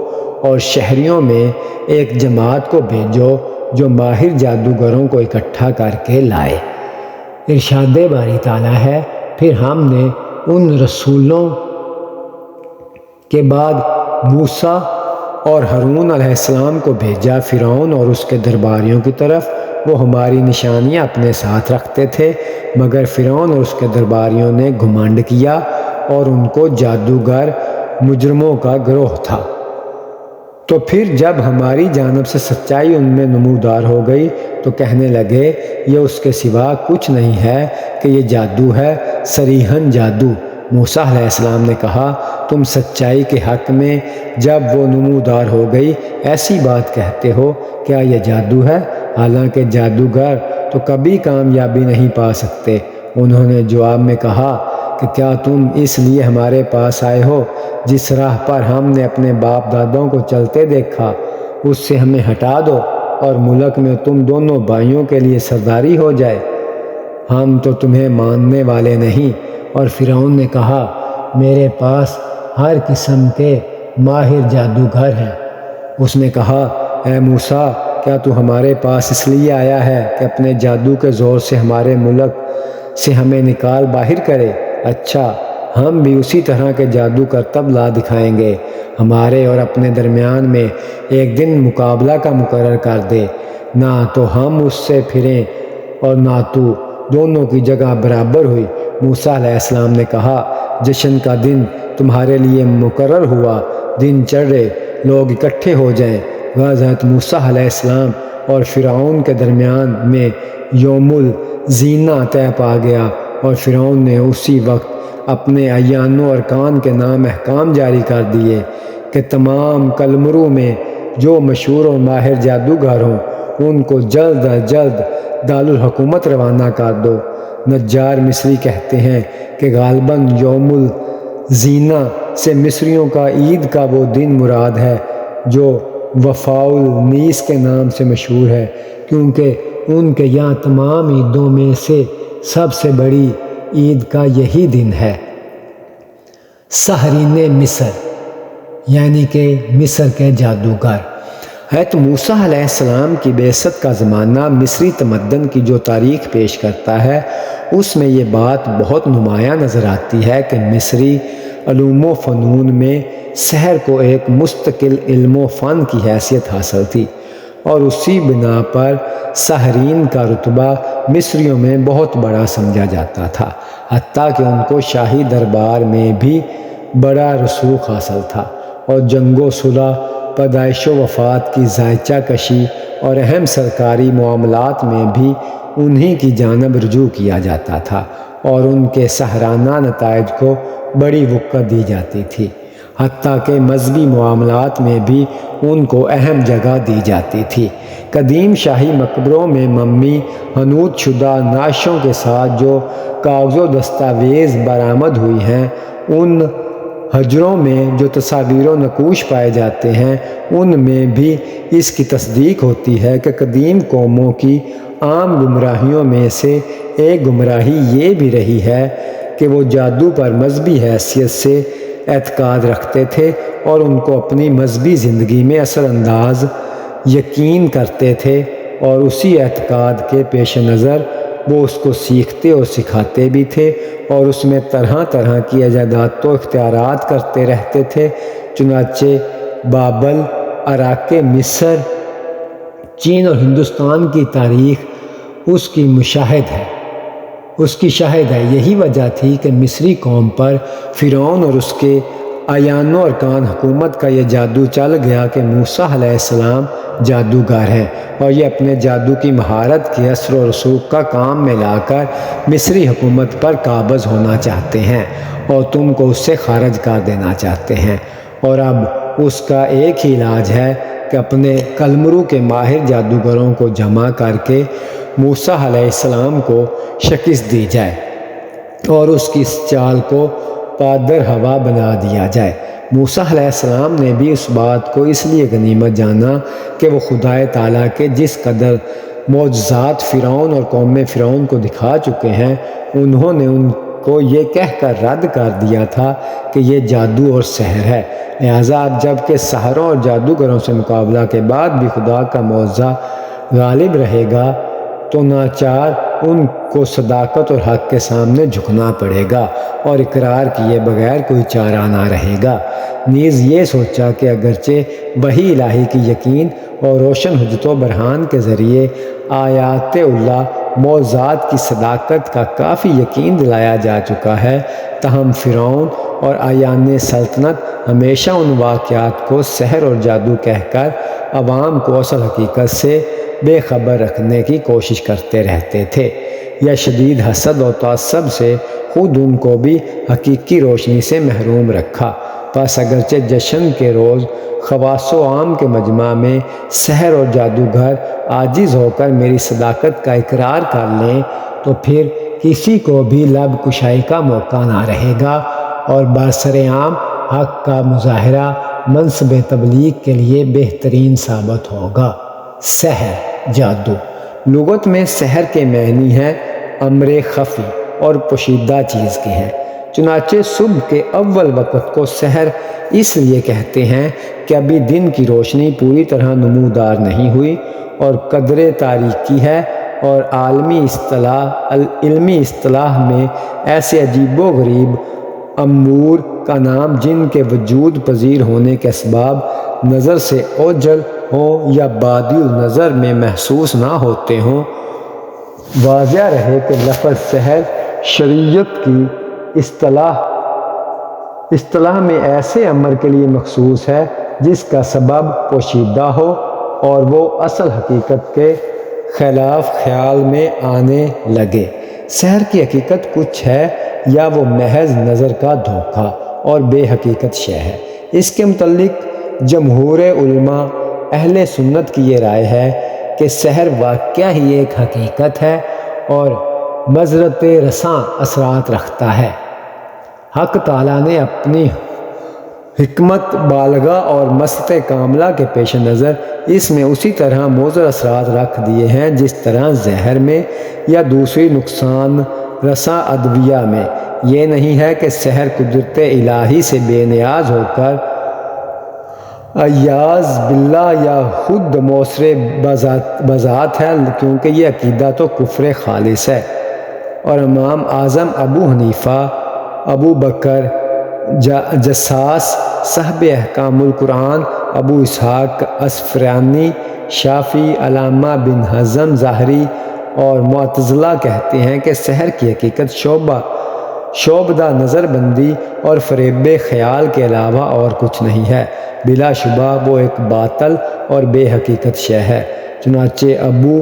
[SPEAKER 1] اور شہریوں میں ایک جماعت کو بھیجو جو ماہر جادوگروں کو اکٹھا کر کے لائے۔ ارشاد باری تعالیٰ ہے، پھر ہم نے ان رسولوں کے بعد موسیٰ اور ہارون علیہ السلام کو بھیجا فرعون اور اس کے درباریوں کی طرف۔ وہ ہماری نشانیاں اپنے ساتھ رکھتے تھے، مگر فرعون اور اس کے درباریوں نے گھمنڈ کیا اور ان کو جادوگر مجرموں کا گروہ تھا۔ تو پھر جب ہماری جانب سے سچائی ان میں نمودار ہو گئی تو کہنے لگے یہ اس کے سوا کچھ نہیں ہے کہ یہ جادو ہے، صریحاً جادو۔ موسیٰ علیہ السلام نے کہا تم سچائی کے حق میں جب وہ نمودار ہو گئی ایسی بات کہتے ہو، کیا یہ جادو ہے؟ حالانکہ جادوگر تو کبھی کامیابی نہیں پا سکتے۔ انہوں نے جواب میں کہا کہ کیا تم اس لیے ہمارے پاس آئے ہو جس راہ پر ہم نے اپنے باپ دادوں کو چلتے دیکھا اس سے ہمیں ہٹا دو اور ملک میں تم دونوں بھائیوں کے لیے سرداری ہو جائے؟ ہم تو تمہیں ماننے والے نہیں۔ اور فرعون نے کہا میرے پاس ہر قسم کے ماہر جادوگر ہیں۔ اس نے کہا اے موسیٰ، کیا تو ہمارے پاس اس لیے آیا ہے کہ اپنے جادو کے زور سے ہمارے ملک سے ہمیں نکال باہر کرے۔ اچھا، ہم بھی اسی طرح کے جادو کرتب لا دکھائیں گے۔ ہمارے اور اپنے درمیان میں ایک دن مقابلہ کا مقرر کر دے، نہ تو ہم اس سے پھریں اور نہ تو، دونوں کی جگہ برابر ہوئی۔ موسیٰ علیہ السلام نے کہا، جشن کا دن تمہارے لیے مقرر ہوا، دن چڑھے، لوگ اکٹھے ہو جائیں۔ حضرت موسیٰ علیہ السلام اور فرعون کے درمیان میں یوم الزینہ طے پا گیا، اور فرعون نے اسی وقت اپنے اعیان و ارکان کے نام احکام جاری کر دیے کہ تمام قلمرو میں جو مشہور اور ماہر جادوگر ہوں ان کو جلد از جلد دارالحکومت روانہ کر دو۔ نجار مصری کہتے ہیں کہ غالباً یوم الزینہ سے مصریوں کا عید کا وہ دن مراد ہے جو وفاء النیس کے نام سے مشہور ہے، کیونکہ ان کے یہاں تمام عیدوں میں سے سب سے بڑی عید کا یہی دن ہے۔ ساحرین مصر یعنی کہ مصر کے جادوگر۔ حضرت موسیٰ علیہ السلام کی بعثت کا زمانہ مصری تمدن کی جو تاریخ پیش کرتا ہے اس میں یہ بات بہت نمایاں نظر آتی ہے کہ مصری علوم و فنون میں سحر کو ایک مستقل علم و فن کی حیثیت حاصل تھی، اور اسی بنا پر ساحرین کا رتبہ مصریوں میں بہت بڑا سمجھا جاتا تھا، حتیٰ کہ ان کو شاہی دربار میں بھی بڑا رسوخ حاصل تھا، اور جنگ و صلح، پیدائش و وفات کی ذائچہ کشی اور اہم سرکاری معاملات میں بھی انہی کی جانب رجوع کیا جاتا تھا، اور ان کے سحرانہ نتائج کو بڑی وقت دی جاتی تھی، حتیٰ کہ مذہبی معاملات میں بھی ان کو اہم جگہ دی جاتی تھی۔ قدیم شاہی مقبروں میں ممی حنوط شدہ نعشوں کے ساتھ جو کاغذ و دستاویز برآمد ہوئی ہیں، ان حجروں میں جو تصاویر و نقوش پائے جاتے ہیں ان میں بھی اس کی تصدیق ہوتی ہے کہ قدیم قوموں کی عام گمراہیوں میں سے ایک گمراہی یہ بھی رہی ہے کہ وہ جادو پر مذہبی حیثیت سے اعتقاد رکھتے تھے اور ان کو اپنی مذہبی زندگی میں اثر انداز یقین کرتے تھے، اور اسی اعتقاد کے پیش نظر وہ اس کو سیکھتے اور سکھاتے بھی تھے، اور اس میں طرح طرح کی ایجادات و اختیارات کرتے رہتے تھے۔ چنانچہ بابل، عراق مصر، چین اور ہندوستان کی تاریخ اس کی شاہد ہے۔ یہی وجہ تھی کہ مصری قوم پر فرعون اور اس کے اعیان و ارکان حکومت کا یہ جادو چل گیا کہ موسیٰ علیہ السلام جادوگر ہے، اور یہ اپنے جادو کی مہارت کے اثر و رسوخ کا کام میں لا کر مصری حکومت پر قابض ہونا چاہتے ہیں اور تم کو اس سے خارج کر دینا چاہتے ہیں، اور اب اس کا ایک ہی علاج ہے کہ اپنے قلمرو کے ماہر جادوگروں کو جمع کر کے موسیٰ علیہ السلام کو شکست دی جائے اور اس کی اس چال کو پادر ہوا بنا دیا جائے۔ موسیٰ علیہ السلام نے بھی اس بات کو اس لیے غنیمت جانا کہ وہ خدائے تعالیٰ کے جس قدر معجزات فرعون اور قوم فرعون کو دکھا چکے ہیں، انہوں نے ان کو یہ کہہ کر رد کر دیا تھا کہ یہ جادو اور سحر ہے، لہٰذا اب جب کہ سحروں اور جادوگروں سے مقابلہ کے بعد بھی خدا کا معجزہ غالب رہے گا تو ناچار ان کو صداقت اور حق کے سامنے جھکنا پڑے گا، اور اقرار کیے بغیر کوئی چارہ نہ رہے گا۔ نیز یہ سوچا کہ اگرچہ وحی الہی کی یقین اور روشن حجت و برہان کے ذریعے آیات اللہ معجزات کی صداقت کا کافی یقین دلایا جا چکا ہے، تاہم فرعون اور اعیان سلطنت ہمیشہ ان واقعات کو سحر اور جادو کہہ کر عوام کو اصل حقیقت سے بے خبر رکھنے کی کوشش کرتے رہتے تھے۔ یا شدید حسد اور تعصب سے خود ان کو بھی حقیقی روشنی سے محروم رکھا۔ پس اگرچہ جشن کے روز خواص و عام کے مجمع میں سحر اور جادوگر عاجز ہو کر میری صداقت کا اقرار کر لیں تو پھر کسی کو بھی لب کشائی کا موقع نہ رہے گا، اور برسر عام حق کا مظاہرہ منصب تبلیغ کے لیے بہترین ثابت ہوگا۔ سحر، جادو۔ لغت میں سحر کے معنی ہے امر خفی اور پوشیدہ چیز کے ہیں۔ چنانچہ صبح کے اول وقت کو سحر اس لیے کہتے ہیں کہ ابھی دن کی روشنی پوری طرح نمودار نہیں ہوئی اور قدرے تاریکی ہے، اور علمی اصطلاح میں ایسے عجیب و غریب امور کا نام جن کے وجود پذیر ہونے کے اسباب نظر سے اوجھل ہوں یا بادی النظر میں محسوس نہ ہوتے ہوں۔ واضح رہے کہ لفظ سحر شریعت کی اصطلاح میں ایسے امر کے لیے مخصوص ہے جس کا سبب پوشیدہ ہو اور وہ اصل حقیقت کے خلاف خیال میں آنے لگے۔ سحر کی حقیقت کچھ ہے یا وہ محض نظر کا دھوکہ اور بے حقیقت شے ہے؟ اس کے متعلق جمہور علماء اہل سنت کی یہ رائے ہے کہ سحر واقعہ ہی ایک حقیقت ہے اور مضرت رساں اثرات رکھتا ہے۔ حق تعالیٰ نے اپنی حکمت بالغہ اور مصلحت کاملہ کے پیش نظر اس میں اسی طرح مضر اثرات رکھ دیے ہیں جس طرح زہر میں یا دوسری نقصان رساں ادویہ میں۔ یہ نہیں ہے کہ سحر قدرت الہی سے بے نیاز ہو کر اعوذ باللہ یا خود موثر بذات ہے، کیونکہ یہ عقیدہ تو کفر خالص ہے۔ اور امام اعظم ابو حنیفہ، ابو بکر جساس صاحب احکام القرآن، ابو اسحاق اسفرانی، شافعی، علامہ بن حزم ظاہری اور معتزلہ کہتے ہیں کہ سحر کی حقیقت شعبدہ نظر بندی اور فریب خیال کے علاوہ اور کچھ نہیں ہے۔ بلا شبہ وہ ایک باطل اور بے حقیقت شے ہے۔ چنانچہ ابو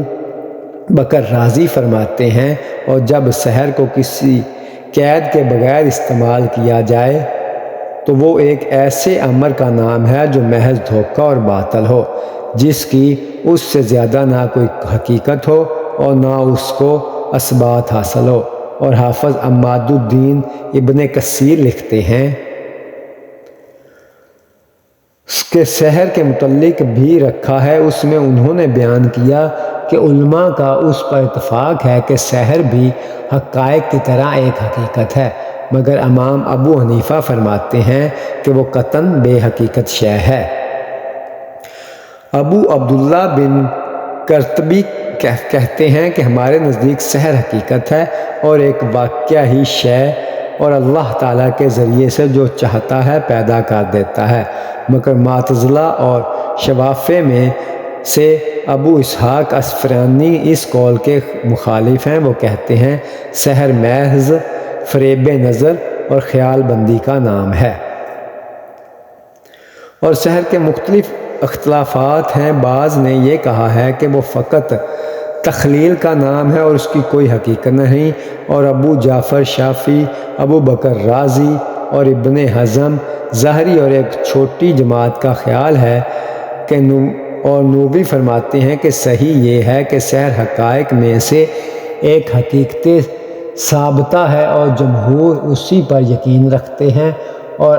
[SPEAKER 1] بکر رازی فرماتے ہیں، اور جب سحر کو کسی قید کے بغیر استعمال کیا جائے تو وہ ایک ایسے امر کا نام ہے جو محض دھوکہ اور باطل ہو، جس کی اس سے زیادہ نہ کوئی حقیقت ہو اور نہ اس کو اثبات حاصل ہو۔ اور حافظ عماد الدین ابن کثیر لکھتے ہیں کہ سحر کے متعلق بھی رکھا ہے، اس میں انہوں نے بیان کیا کہ علماء کا اس پر اتفاق ہے کہ سحر بھی حقائق کی طرح ایک حقیقت ہے، مگر امام ابو حنیفہ فرماتے ہیں کہ وہ قطعاً بے حقیقت شے ہے۔ ابو عبداللہ بن قرطبی کہتے ہیں کہ ہمارے نزدیک سحر حقیقت ہے اور ایک واقعہ ہی شے، اور اللہ تعالیٰ کے ذریعے سے جو چاہتا ہے پیدا کر دیتا ہے۔ مگر معتزلہ اور شوافع میں سے ابو اسحاق اسفرانی اس قول کے مخالف ہیں۔ وہ کہتے ہیں سحر محض فریب نظر اور خیال بندی کا نام ہے۔ اور سحر کے مختلف اختلافات ہیں۔ بعض نے یہ کہا ہے کہ وہ فقط تخلیل کا نام ہے اور اس کی کوئی حقیقت نہیں، اور ابو جعفر شافعی، ابو بکر رازی اور ابن حزم ظاہری اور ایک چھوٹی جماعت کا خیال ہے کہ اور نووی فرماتے ہیں کہ صحیح یہ ہے کہ سحر حقائق میں سے ایک حقیقت ثابتہ ہے اور جمہور اسی پر یقین رکھتے ہیں، اور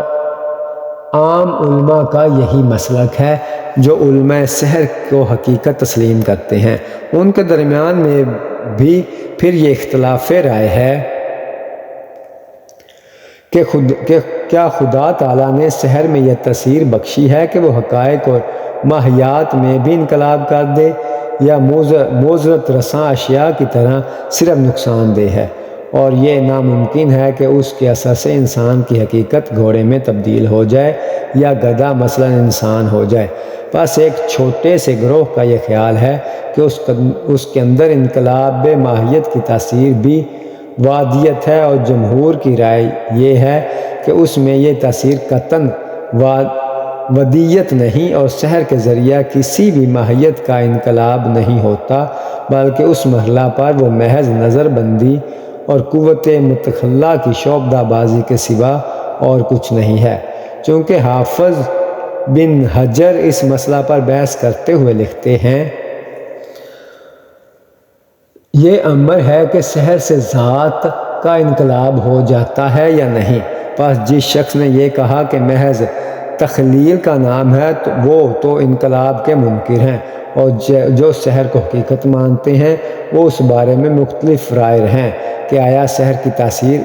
[SPEAKER 1] عام علماء کا یہی مسلک ہے جو علماء سحر کو حقیقت تسلیم کرتے ہیں۔ ان کے درمیان میں بھی پھر یہ اختلاف رائے ہے کہ کیا خدا تعالیٰ نے سحر میں یہ تاثیر بخشی ہے کہ وہ حقائق اور ماہیات میں بھی انقلاب کر دے، یا معذرت رساں اشیاء کی طرح صرف نقصان دہ ہے، اور یہ ناممکن ہے کہ اس کے اثر سے انسان کی حقیقت گھوڑے میں تبدیل ہو جائے یا گدھا مثلا انسان ہو جائے۔ بس ایک چھوٹے سے گروہ کا یہ خیال ہے کہ اس کے اندر انقلاب ماہیت کی تاثیر بھی وادیت ہے، اور جمہور کی رائے یہ ہے کہ اس میں یہ تاثیر قطعاً ودیت نہیں، اور سحر کے ذریعہ کسی بھی ماہیت کا انقلاب نہیں ہوتا، بلکہ اس مرحلہ پر وہ محض نظر بندی اور قوت متخلہ کی شعبدہ بازی کے سوا اور کچھ نہیں ہے۔ چونکہ حافظ بن حجر اس مسئلہ پر بحث کرتے ہوئے لکھتے ہیں، یہ امر ہے کہ سحر سے ذات کا انقلاب ہو جاتا ہے یا نہیں۔ پس جس شخص نے یہ کہا کہ محض تخلیل کا نام ہے تو وہ تو انقلاب کے منکر ہیں، اور جو سحر کو حقیقت مانتے ہیں وہ اس بارے میں مختلف رائے ہیں کہ آیا سحر کی تاثیر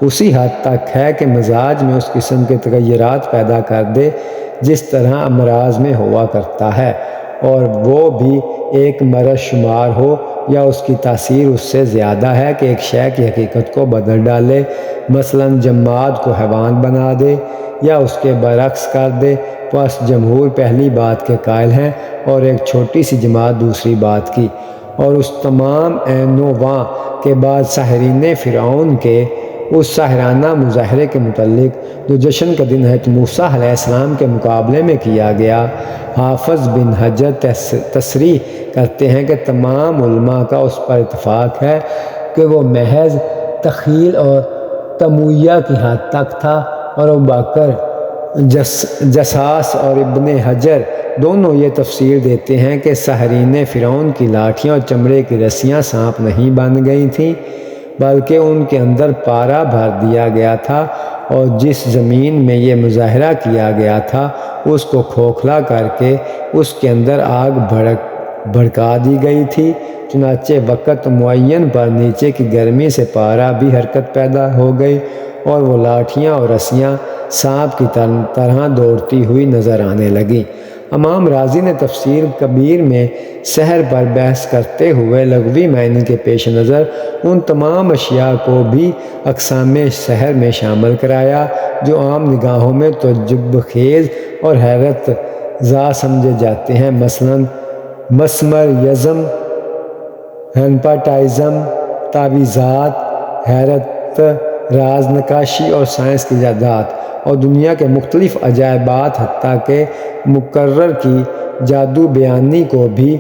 [SPEAKER 1] اسی حد تک ہے کہ مزاج میں اس قسم کے تغیرات پیدا کر دے جس طرح امراض میں ہوا کرتا ہے، اور وہ بھی ایک مرض شمار ہو یا اس کی تاثیر اس سے زیادہ ہے کہ ایک شے کی حقیقت کو بدل ڈالے، مثلا جماد کو حیوان بنا دے یا اس کے برعکس کر دے۔ پس جمہور پہلی بات کے قائل ہیں اور ایک چھوٹی سی جماعت دوسری بات کی۔ اور اس تمام عین و واں کے بعد ساحرین فرعون کے اس ساحرانہ مظاہرے کے متعلق جو جشن کا دن حضرت موسیٰ علیہ السلام کے مقابلے میں کیا گیا، حافظ بن حجر تصریح کرتے ہیں کہ تمام علماء کا اس پر اتفاق ہے کہ وہ محض تخیل اور تمویہ کی حد تک تھا، اور ابوبکر جساس اور ابن حجر دونوں یہ تفسیر دیتے ہیں کہ ساحرین فرعون کی لاٹھیاں اور چمڑے کی رسیاں سانپ نہیں بن گئی تھیں، بلکہ ان کے اندر پارا بھر دیا گیا تھا، اور جس زمین میں یہ مظاہرہ کیا گیا تھا اس کو کھوکھلا کر کے اس کے اندر آگ بھڑکا دی گئی تھی۔ چنانچہ وقت معین پر نیچے کی گرمی سے پارا بھی حرکت پیدا ہو گئی، اور وہ لاٹھیاں اور رسیاں سانپ کی طرح دوڑتی ہوئی نظر آنے لگیں۔ امام رازی نے تفسیر کبیر میں سحر پر بحث کرتے ہوئے لغوی معنی کے پیش نظر ان تمام اشیاء کو بھی اقسام سحر میں شامل کرایا جو عام نگاہوں میں تعجب خیز اور حیرت زا سمجھے جاتے ہیں، مثلا مسمر یزم، ہنپاٹائزم، تعویذات، حیرت راز نقاشی اور سائنس کی ایجادات اور دنیا کے مختلف عجائبات، حتیٰ کہ مقرر کی جادو بیانی کو بھی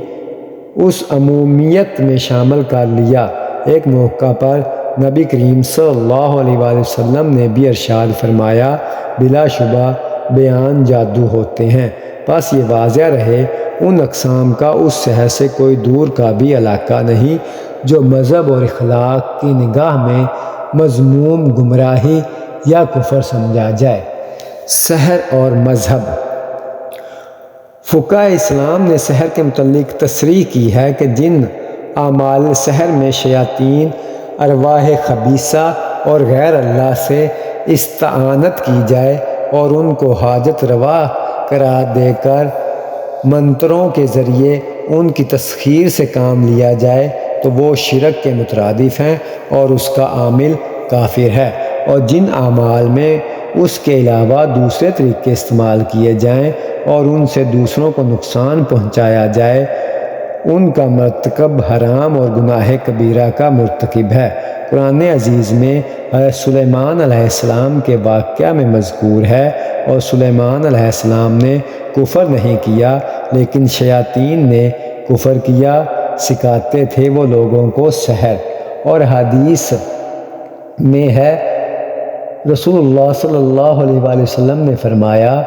[SPEAKER 1] اس عمومیت میں شامل کر لیا۔ ایک موقع پر نبی کریم صلی اللہ علیہ وآلہ وسلم نے بھی ارشاد فرمایا، بلا شبہ بیان جادو ہوتے ہیں، بس یہ واضح رہے ان اقسام کا اس سحر سے کوئی دور کا بھی علاقہ نہیں جو مذہب اور اخلاق کی نگاہ میں مذموم، گمراہی یا کفر سمجھا جائے۔ سحر اور مذہب۔ فقہاء اسلام نے سحر کے متعلق تصریح کی ہے کہ جن اعمال سحر میں شیاطین، ارواح خبیثہ اور غیر اللہ سے استعانت کی جائے اور ان کو حاجت روا قرار دے کر منتروں کے ذریعے ان کی تسخیر سے کام لیا جائے تو وہ شرک کے مترادف ہیں اور اس کا عامل کافر ہے، اور جن اعمال میں اس کے علاوہ دوسرے طریقے استعمال کیے جائیں اور ان سے دوسروں کو نقصان پہنچایا جائے، ان کا مرتکب حرام اور گناہ کبیرہ کا مرتکب ہے۔ قرآن عزیز میں حضرت سلیمان علیہ السلام کے واقعہ میں مذکور ہے، اور سلیمان علیہ السلام نے کفر نہیں کیا لیکن شیاطین نے کفر کیا، سکھاتے تھے وہ لوگوں کو سحر۔ اور حدیث میں ہے رسول اللہ صلی اللہ علیہ وآلہ وسلم نے فرمایا،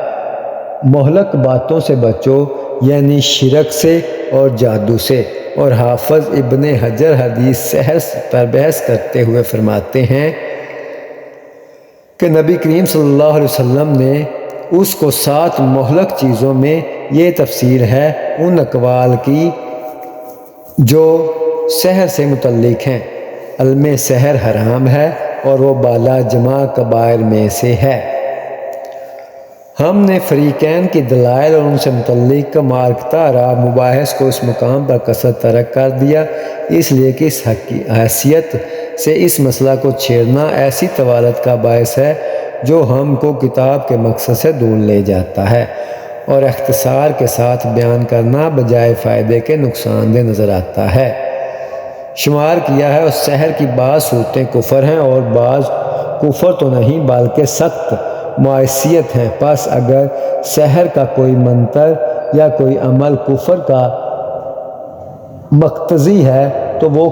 [SPEAKER 1] مہلک باتوں سے بچو، یعنی شرک سے اور جادو سے۔ اور حافظ ابن حجر حدیث سحر پر بحث کرتے ہوئے فرماتے ہیں کہ نبی کریم صلی اللہ علیہ وسلم نے اس کو 7 مہلک چیزوں میں یہ تفسیر ہے ان اقوال کی جو سحر سے متعلق ہیں۔ علم سحر حرام ہے اور وہ بالا جمع کبائر میں سے ہے۔ ہم نے فریقین کی دلائل اور ان سے متعلق مارکتہ را مباحث کو اس مقام پر کثرت ترک کر دیا، اس لیے کہ اس حیثیت سے اس مسئلہ کو چھیڑنا ایسی طوالت کا باعث ہے جو ہم کو کتاب کے مقصد سے دور لے جاتا ہے، اور اختصار کے ساتھ بیان کرنا بجائے فائدے کے نقصان دہ نظر آتا ہے۔ شمار کیا ہے اس سحر کی بعض صورتیں کفر ہیں اور بعض کفر تو نہیں بلکہ سخت معصیت ہیں، پس اگر سحر کا کوئی منتر یا کوئی عمل کفر کا مقتضی ہے تو وہ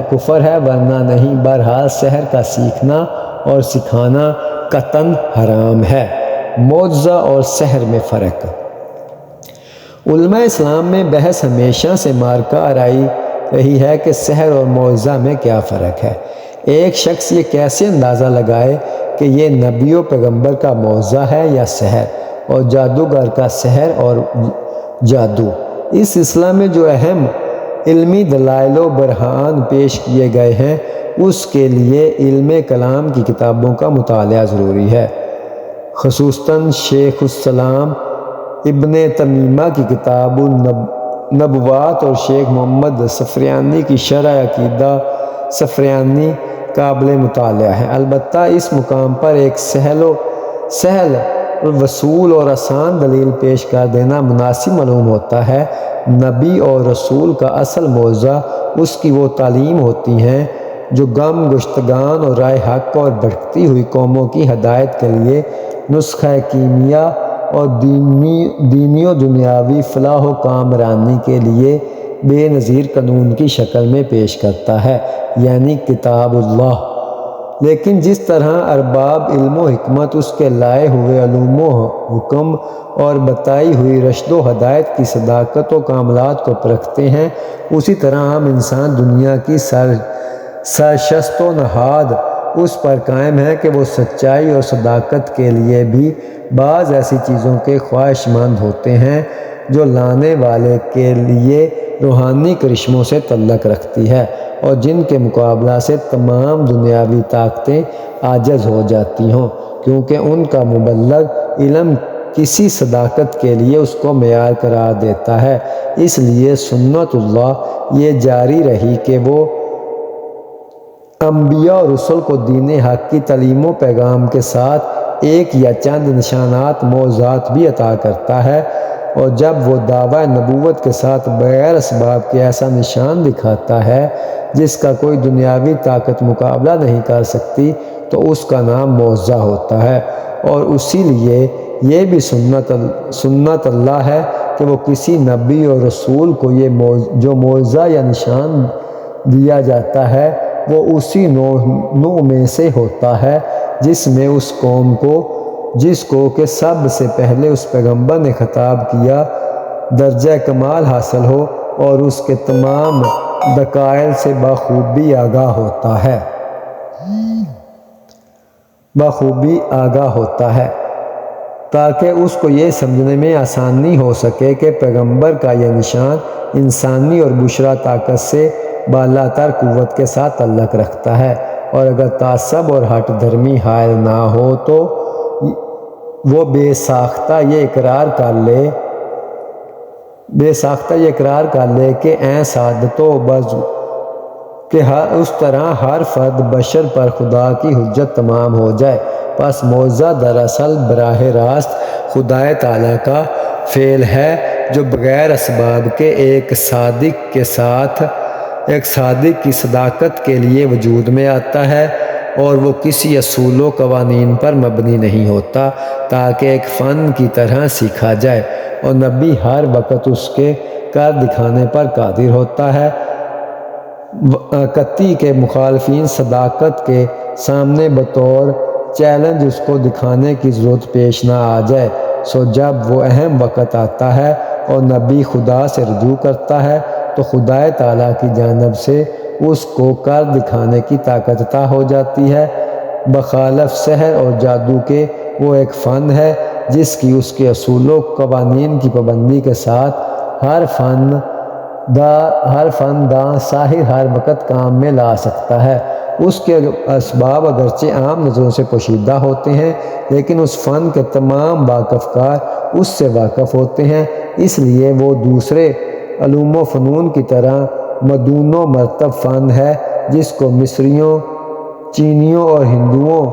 [SPEAKER 1] کفر ہے، ورنہ نہیں۔ بہرحال سحر کا سیکھنا اور سکھانا قطعاً حرام ہے۔ معجزہ اور سحر میں فرق۔ علماء اسلام میں بحث ہمیشہ سے مارکہ آرائی رہی ہے کہ سحر اور معجزہ میں کیا فرق ہے۔ ایک شخص یہ کیسے اندازہ لگائے کہ یہ نبی و پیغمبر کا معجزہ ہے یا سحر، اور جادوگر کا سحر اور جادو۔ اس سلسلہ میں جو اہم علمی دلائل و برہان پیش کیے گئے ہیں اس کے لیے علم کلام کی کتابوں کا مطالعہ ضروری ہے، خصوصاً شیخ الاسلام ابن تیمیہ کی کتاب نبوات اور شیخ محمد سفریانی کی شرح عقیدہ سفریانی قابل مطالعہ ہے۔ البتہ اس مقام پر ایک سہل وصول اور آسان دلیل پیش کر دینا مناسب معلوم ہوتا ہے۔ نبی اور رسول کا اصل معجزہ اس کی وہ تعلیم ہوتی ہیں جو غم گشتگان اور راہ حق اور بھٹکتی ہوئی قوموں کی ہدایت کے لیے نسخہ کیمیا اور دینی و دنیاوی فلاح و کامرانی کے لیے بے نظیر قانون کی شکل میں پیش کرتا ہے، یعنی کتاب اللہ۔ لیکن جس طرح ارباب علم و حکمت اس کے لائے ہوئے علوم و حکم اور بتائی ہوئی رشد و ہدایت کی صداقت و کاملات کو پرکھتے ہیں، اسی طرح ہم انسان دنیا کی سرشست و نہاد اس پر قائم ہے کہ وہ سچائی اور صداقت کے لیے بھی بعض ایسی چیزوں کے خواہش مند ہوتے ہیں جو لانے والے کے لیے روحانی کرشموں سے تعلق رکھتی ہے اور جن کے مقابلہ سے تمام دنیاوی طاقتیں عاجز ہو جاتی ہوں، کیونکہ ان کا مبلغ علم کسی صداقت کے لیے اس کو معیار قرار دیتا ہے۔ اس لیے سنت اللہ یہ جاری رہی کہ وہ انبیاء اور رسل کو دین حق کی تعلیم و پیغام کے ساتھ ایک یا چند نشانات معجزات بھی عطا کرتا ہے، اور جب وہ دعویٰ نبوت کے ساتھ بغیر اسباب کے ایسا نشان دکھاتا ہے جس کا کوئی دنیاوی طاقت مقابلہ نہیں کر سکتی تو اس کا نام معجزہ ہوتا ہے۔ اور اسی لیے یہ بھی سنت اللہ ہے کہ وہ کسی نبی اور رسول کو جو معجزہ یا نشان دیا جاتا ہے وہ اسی نوع میں سے ہوتا ہے جس میں اس قوم کو جس کو کہ سب سے پہلے اس پیغمبر نے خطاب کیا درجہ کمال حاصل ہو اور اس کے تمام دقائق سے بخوبی آگاہ ہوتا ہے تاکہ اس کو یہ سمجھنے میں آسانی ہو سکے کہ پیغمبر کا یہ نشان انسانی اور بشرا طاقت سے بالا تر قوت کے ساتھ تعلق رکھتا ہے، اور اگر تعصب اور ہٹ دھرمی حائل نہ ہو تو وہ بے ساختہ یہ اقرار کر لے کہ ایں سعادت و بز کہ اس طرح ہر فرد بشر پر خدا کی حجت تمام ہو جائے۔ پس معجزہ دراصل براہ راست خدائے تعالیٰ کا فعل ہے جو بغیر اسباب کے ایک صادق کی صداقت کے لیے وجود میں آتا ہے، اور وہ کسی اصول و قوانین پر مبنی نہیں ہوتا تاکہ ایک فن کی طرح سیکھا جائے، اور نبی ہر وقت اس کے کر دکھانے پر قادر ہوتا ہے۔ قطعی کے مخالفین صداقت کے سامنے بطور چیلنج اس کو دکھانے کی ضرورت پیش نہ آ جائے، سو جب وہ اہم وقت آتا ہے اور نبی خدا سے رجوع کرتا ہے تو خدائے تعالیٰ کی جانب سے اس کو کر دکھانے کی طاقت عطا ہو جاتی ہے۔ بخلاف سحر اور جادو کے وہ ایک فن ہے جس کی اس کے اصول و قوانین کی پابندی کے ساتھ ہر فن ساحر ہر وقت کام میں لا سکتا ہے۔ اس کے اسباب اگرچہ عام نظروں سے پوشیدہ ہوتے ہیں لیکن اس فن کے تمام واقف کار اس سے واقف ہوتے ہیں، اس لیے وہ دوسرے علوم و فنون کی طرح مدون و مرتب فن ہے جس کو مصریوں، چینیوں اور ہندوؤں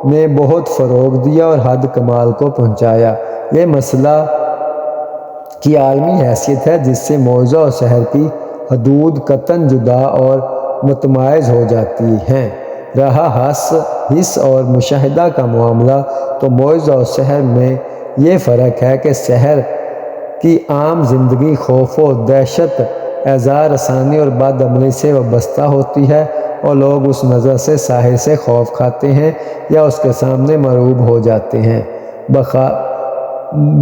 [SPEAKER 1] نے بہت فروغ دیا اور حد کمال کو پہنچایا۔ یہ مسئلہ کی عالمی حیثیت ہے جس سے معجزہ اور سحر کی حدود قطعاً جدا اور متمائز ہو جاتی ہیں۔ رہا حس اور مشاہدہ کا معاملہ تو معجزہ اور سحر میں یہ فرق ہے کہ سحر کی عام زندگی خوف و دہشت، اعزار رسانی اور بد عملی سے وابستہ ہوتی ہے، اور لوگ اس نظر سے ساحر سے خوف کھاتے ہیں یا اس کے سامنے مرعوب ہو جاتے ہیں۔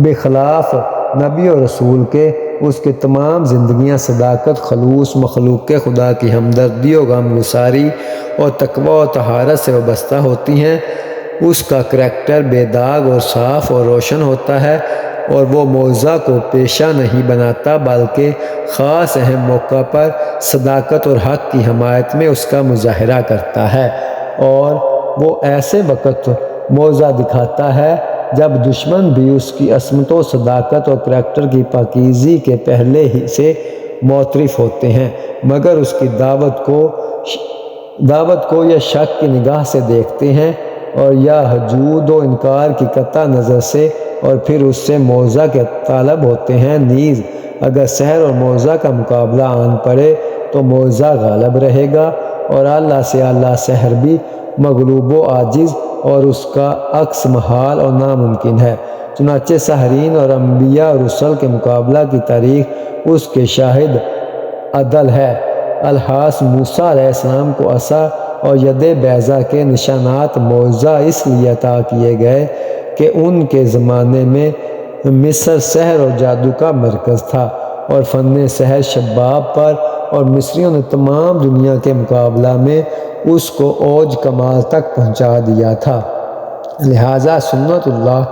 [SPEAKER 1] بخلاف نبی اور رسول کے اس کی تمام زندگیاں صداقت، خلوص، مخلوق کے خدا کی ہمدردی و غم گساری اور تقوی و طہارت سے وابستہ ہوتی ہیں۔ اس کا کریکٹر بے داغ اور صاف اور روشن ہوتا ہے، اور وہ معجزہ کو پیشہ نہیں بناتا بلکہ خاص اہم موقع پر صداقت اور حق کی حمایت میں اس کا مظاہرہ کرتا ہے، اور وہ ایسے وقت معجزہ دکھاتا ہے جب دشمن بھی اس کی عصمت و صداقت اور کریکٹر کی پاکیزگی کے پہلے ہی سے معترف ہوتے ہیں، مگر اس کی دعوت کو یا شک کی نگاہ سے دیکھتے ہیں اور یا حجود و انکار کی قطع نظر سے، اور پھر اس سے معجزہ کے طالب ہوتے ہیں۔ نیز اگر سحر اور معجزہ کا مقابلہ آن پڑے تو معجزہ غالب رہے گا، اور اعلیٰ سے اعلیٰ سحر بھی مغلوب و عاجز اور اس کا عکس محال اور ناممکن ہے۔ چنانچہ ساحرین اور انبیاء اور رسل کے مقابلہ کی تاریخ اس کے شاہد عدل ہے۔ الحاص موسیٰ علیہ السلام کو عصا اور ید بیضا کے نشانات معجزہ اس لیے عطا کیے گئے کہ ان کے زمانے میں مصر سحر اور جادو کا مرکز تھا، اور فن سحر شباب پر، اور مصریوں نے تمام دنیا کے مقابلہ میں اس کو اوج کمال تک پہنچا دیا تھا۔ لہٰذا سنت اللہ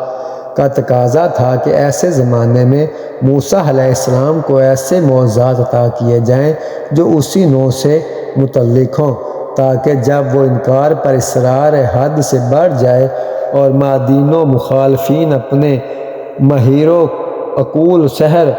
[SPEAKER 1] کا تقاضا تھا کہ ایسے زمانے میں موسیٰ علیہ السلام کو ایسے معجزات عطا کیے جائیں جو اسی نوع سے متعلق ہوں، تاکہ جب وہ انکار پر اصرار حد سے بڑھ جائے اور مادین و مخالفین اپنے ماہر و عقول سحر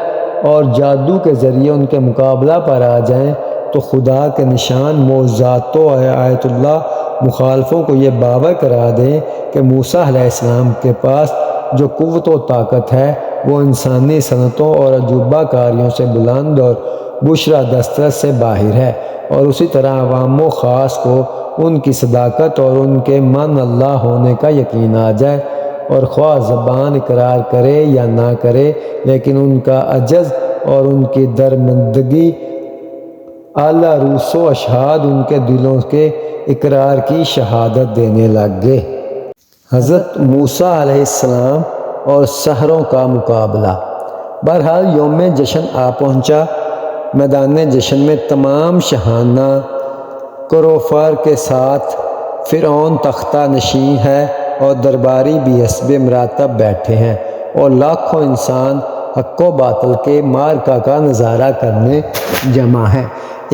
[SPEAKER 1] اور جادو کے ذریعے ان کے مقابلہ پر آ جائیں، تو خدا کے نشان معجزات و آیات اللہ مخالفوں کو یہ باور کرا دیں کہ موسیٰ علیہ السلام کے پاس جو قوت و طاقت ہے وہ انسانی صنعتوں اور عجوبہ کاریوں سے بلند اور بشرا دسترس سے باہر ہے، اور اسی طرح عوام و خاص کو ان کی صداقت اور ان کے من اللہ ہونے کا یقین آ جائے، اور خواہ زبان اقرار کرے یا نہ کرے، لیکن ان کا عجز اور ان کی درمندگی اعلیٰ روس و اشہاد ان کے دلوں کے اقرار کی شہادت دینے لگ گئے۔ حضرت موسیٰ علیہ السلام اور سحروں کا مقابلہ۔ بہرحال یوم جشن آ پہنچا۔ میدان جشن میں تمام شاہانہ کروفر کے ساتھ فرعون تختہ نشین ہے، اور درباری بھی حسب مراتب بیٹھے ہیں، اور لاکھوں انسان حق و باطل کے معرکہ کا نظارہ کرنے جمع ہے۔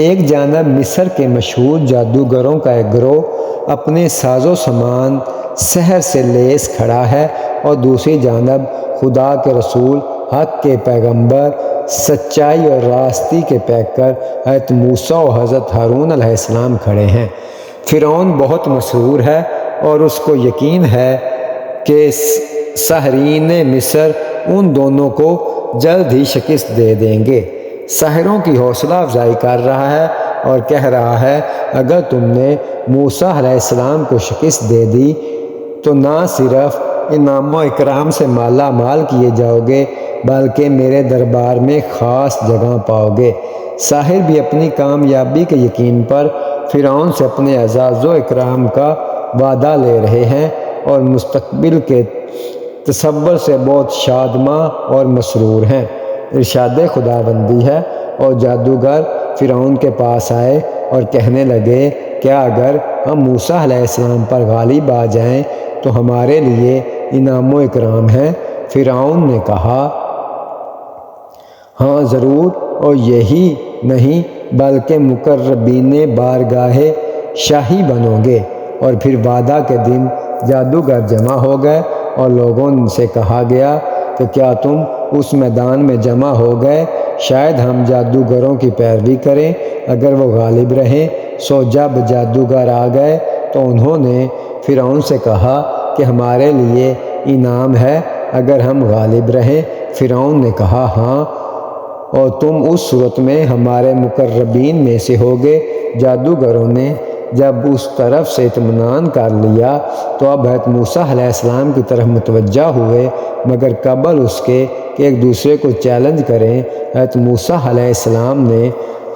[SPEAKER 1] ایک جانب مصر کے مشہور جادوگروں کا ایک گروہ اپنے ساز و سامان سحر سے لیس کھڑا ہے، اور دوسری جانب خدا کے رسول، حق کے پیغمبر، سچائی اور راستی کے پیکر حضرت موسیٰ و حضرت ہارون علیہ السلام کھڑے ہیں۔ فرعون بہت مسرور ہے، اور اس کو یقین ہے کہ ساحرین مصر ان دونوں کو جلد ہی شکست دے دیں گے۔ ساحروں کی حوصلہ افزائی کر رہا ہے اور کہہ رہا ہے، اگر تم نے موسیٰ علیہ السلام کو شکست دے دی تو نہ صرف انعام و اکرام سے مالا مال کیے جاؤ گے، بلکہ میرے دربار میں خاص جگہ پاؤ گے۔ ساحر بھی اپنی کامیابی کے یقین پر فرعون سے اپنے اعزاز و اکرام کا وعدہ لے رہے ہیں، اور مستقبل کے تصور سے بہت شادماں اور مسرور ہیں۔ ارشاد خداوندی ہے، اور جادوگر فرعون کے پاس آئے اور کہنے لگے، کیا اگر ہم موسیٰ علیہ السلام پر غالب آ جائیں تو ہمارے لیے انعام و اکرام ہے؟ فرعون نے کہا، ہاں ضرور، اور یہی نہیں بلکہ مقربین بارگاہ شاہی بنو گے۔ اور پھر وعدہ کے دن جادوگر جمع ہو گئے، اور لوگوں سے کہا گیا کہ کیا تم اس میدان میں جمع ہو گئے؟ شاید ہم جادوگروں کی پیروی کریں، اگر وہ غالب رہیں۔ سو جب جادوگر آ گئے تو انہوں نے فرعون سے کہا کہ ہمارے لیے انعام ہے اگر ہم غالب رہیں۔ فرعون نے کہا، ہاں، اور تم اس صورت میں ہمارے مقربین میں سے ہوگے۔ جادوگروں نے جب اس طرف سے اطمینان کر لیا تو اب حضرت موسیٰ علیہ السلام کی طرف متوجہ ہوئے، مگر قبل اس کے کہ ایک دوسرے کو چیلنج کریں، حضرت موسیٰ علیہ السلام نے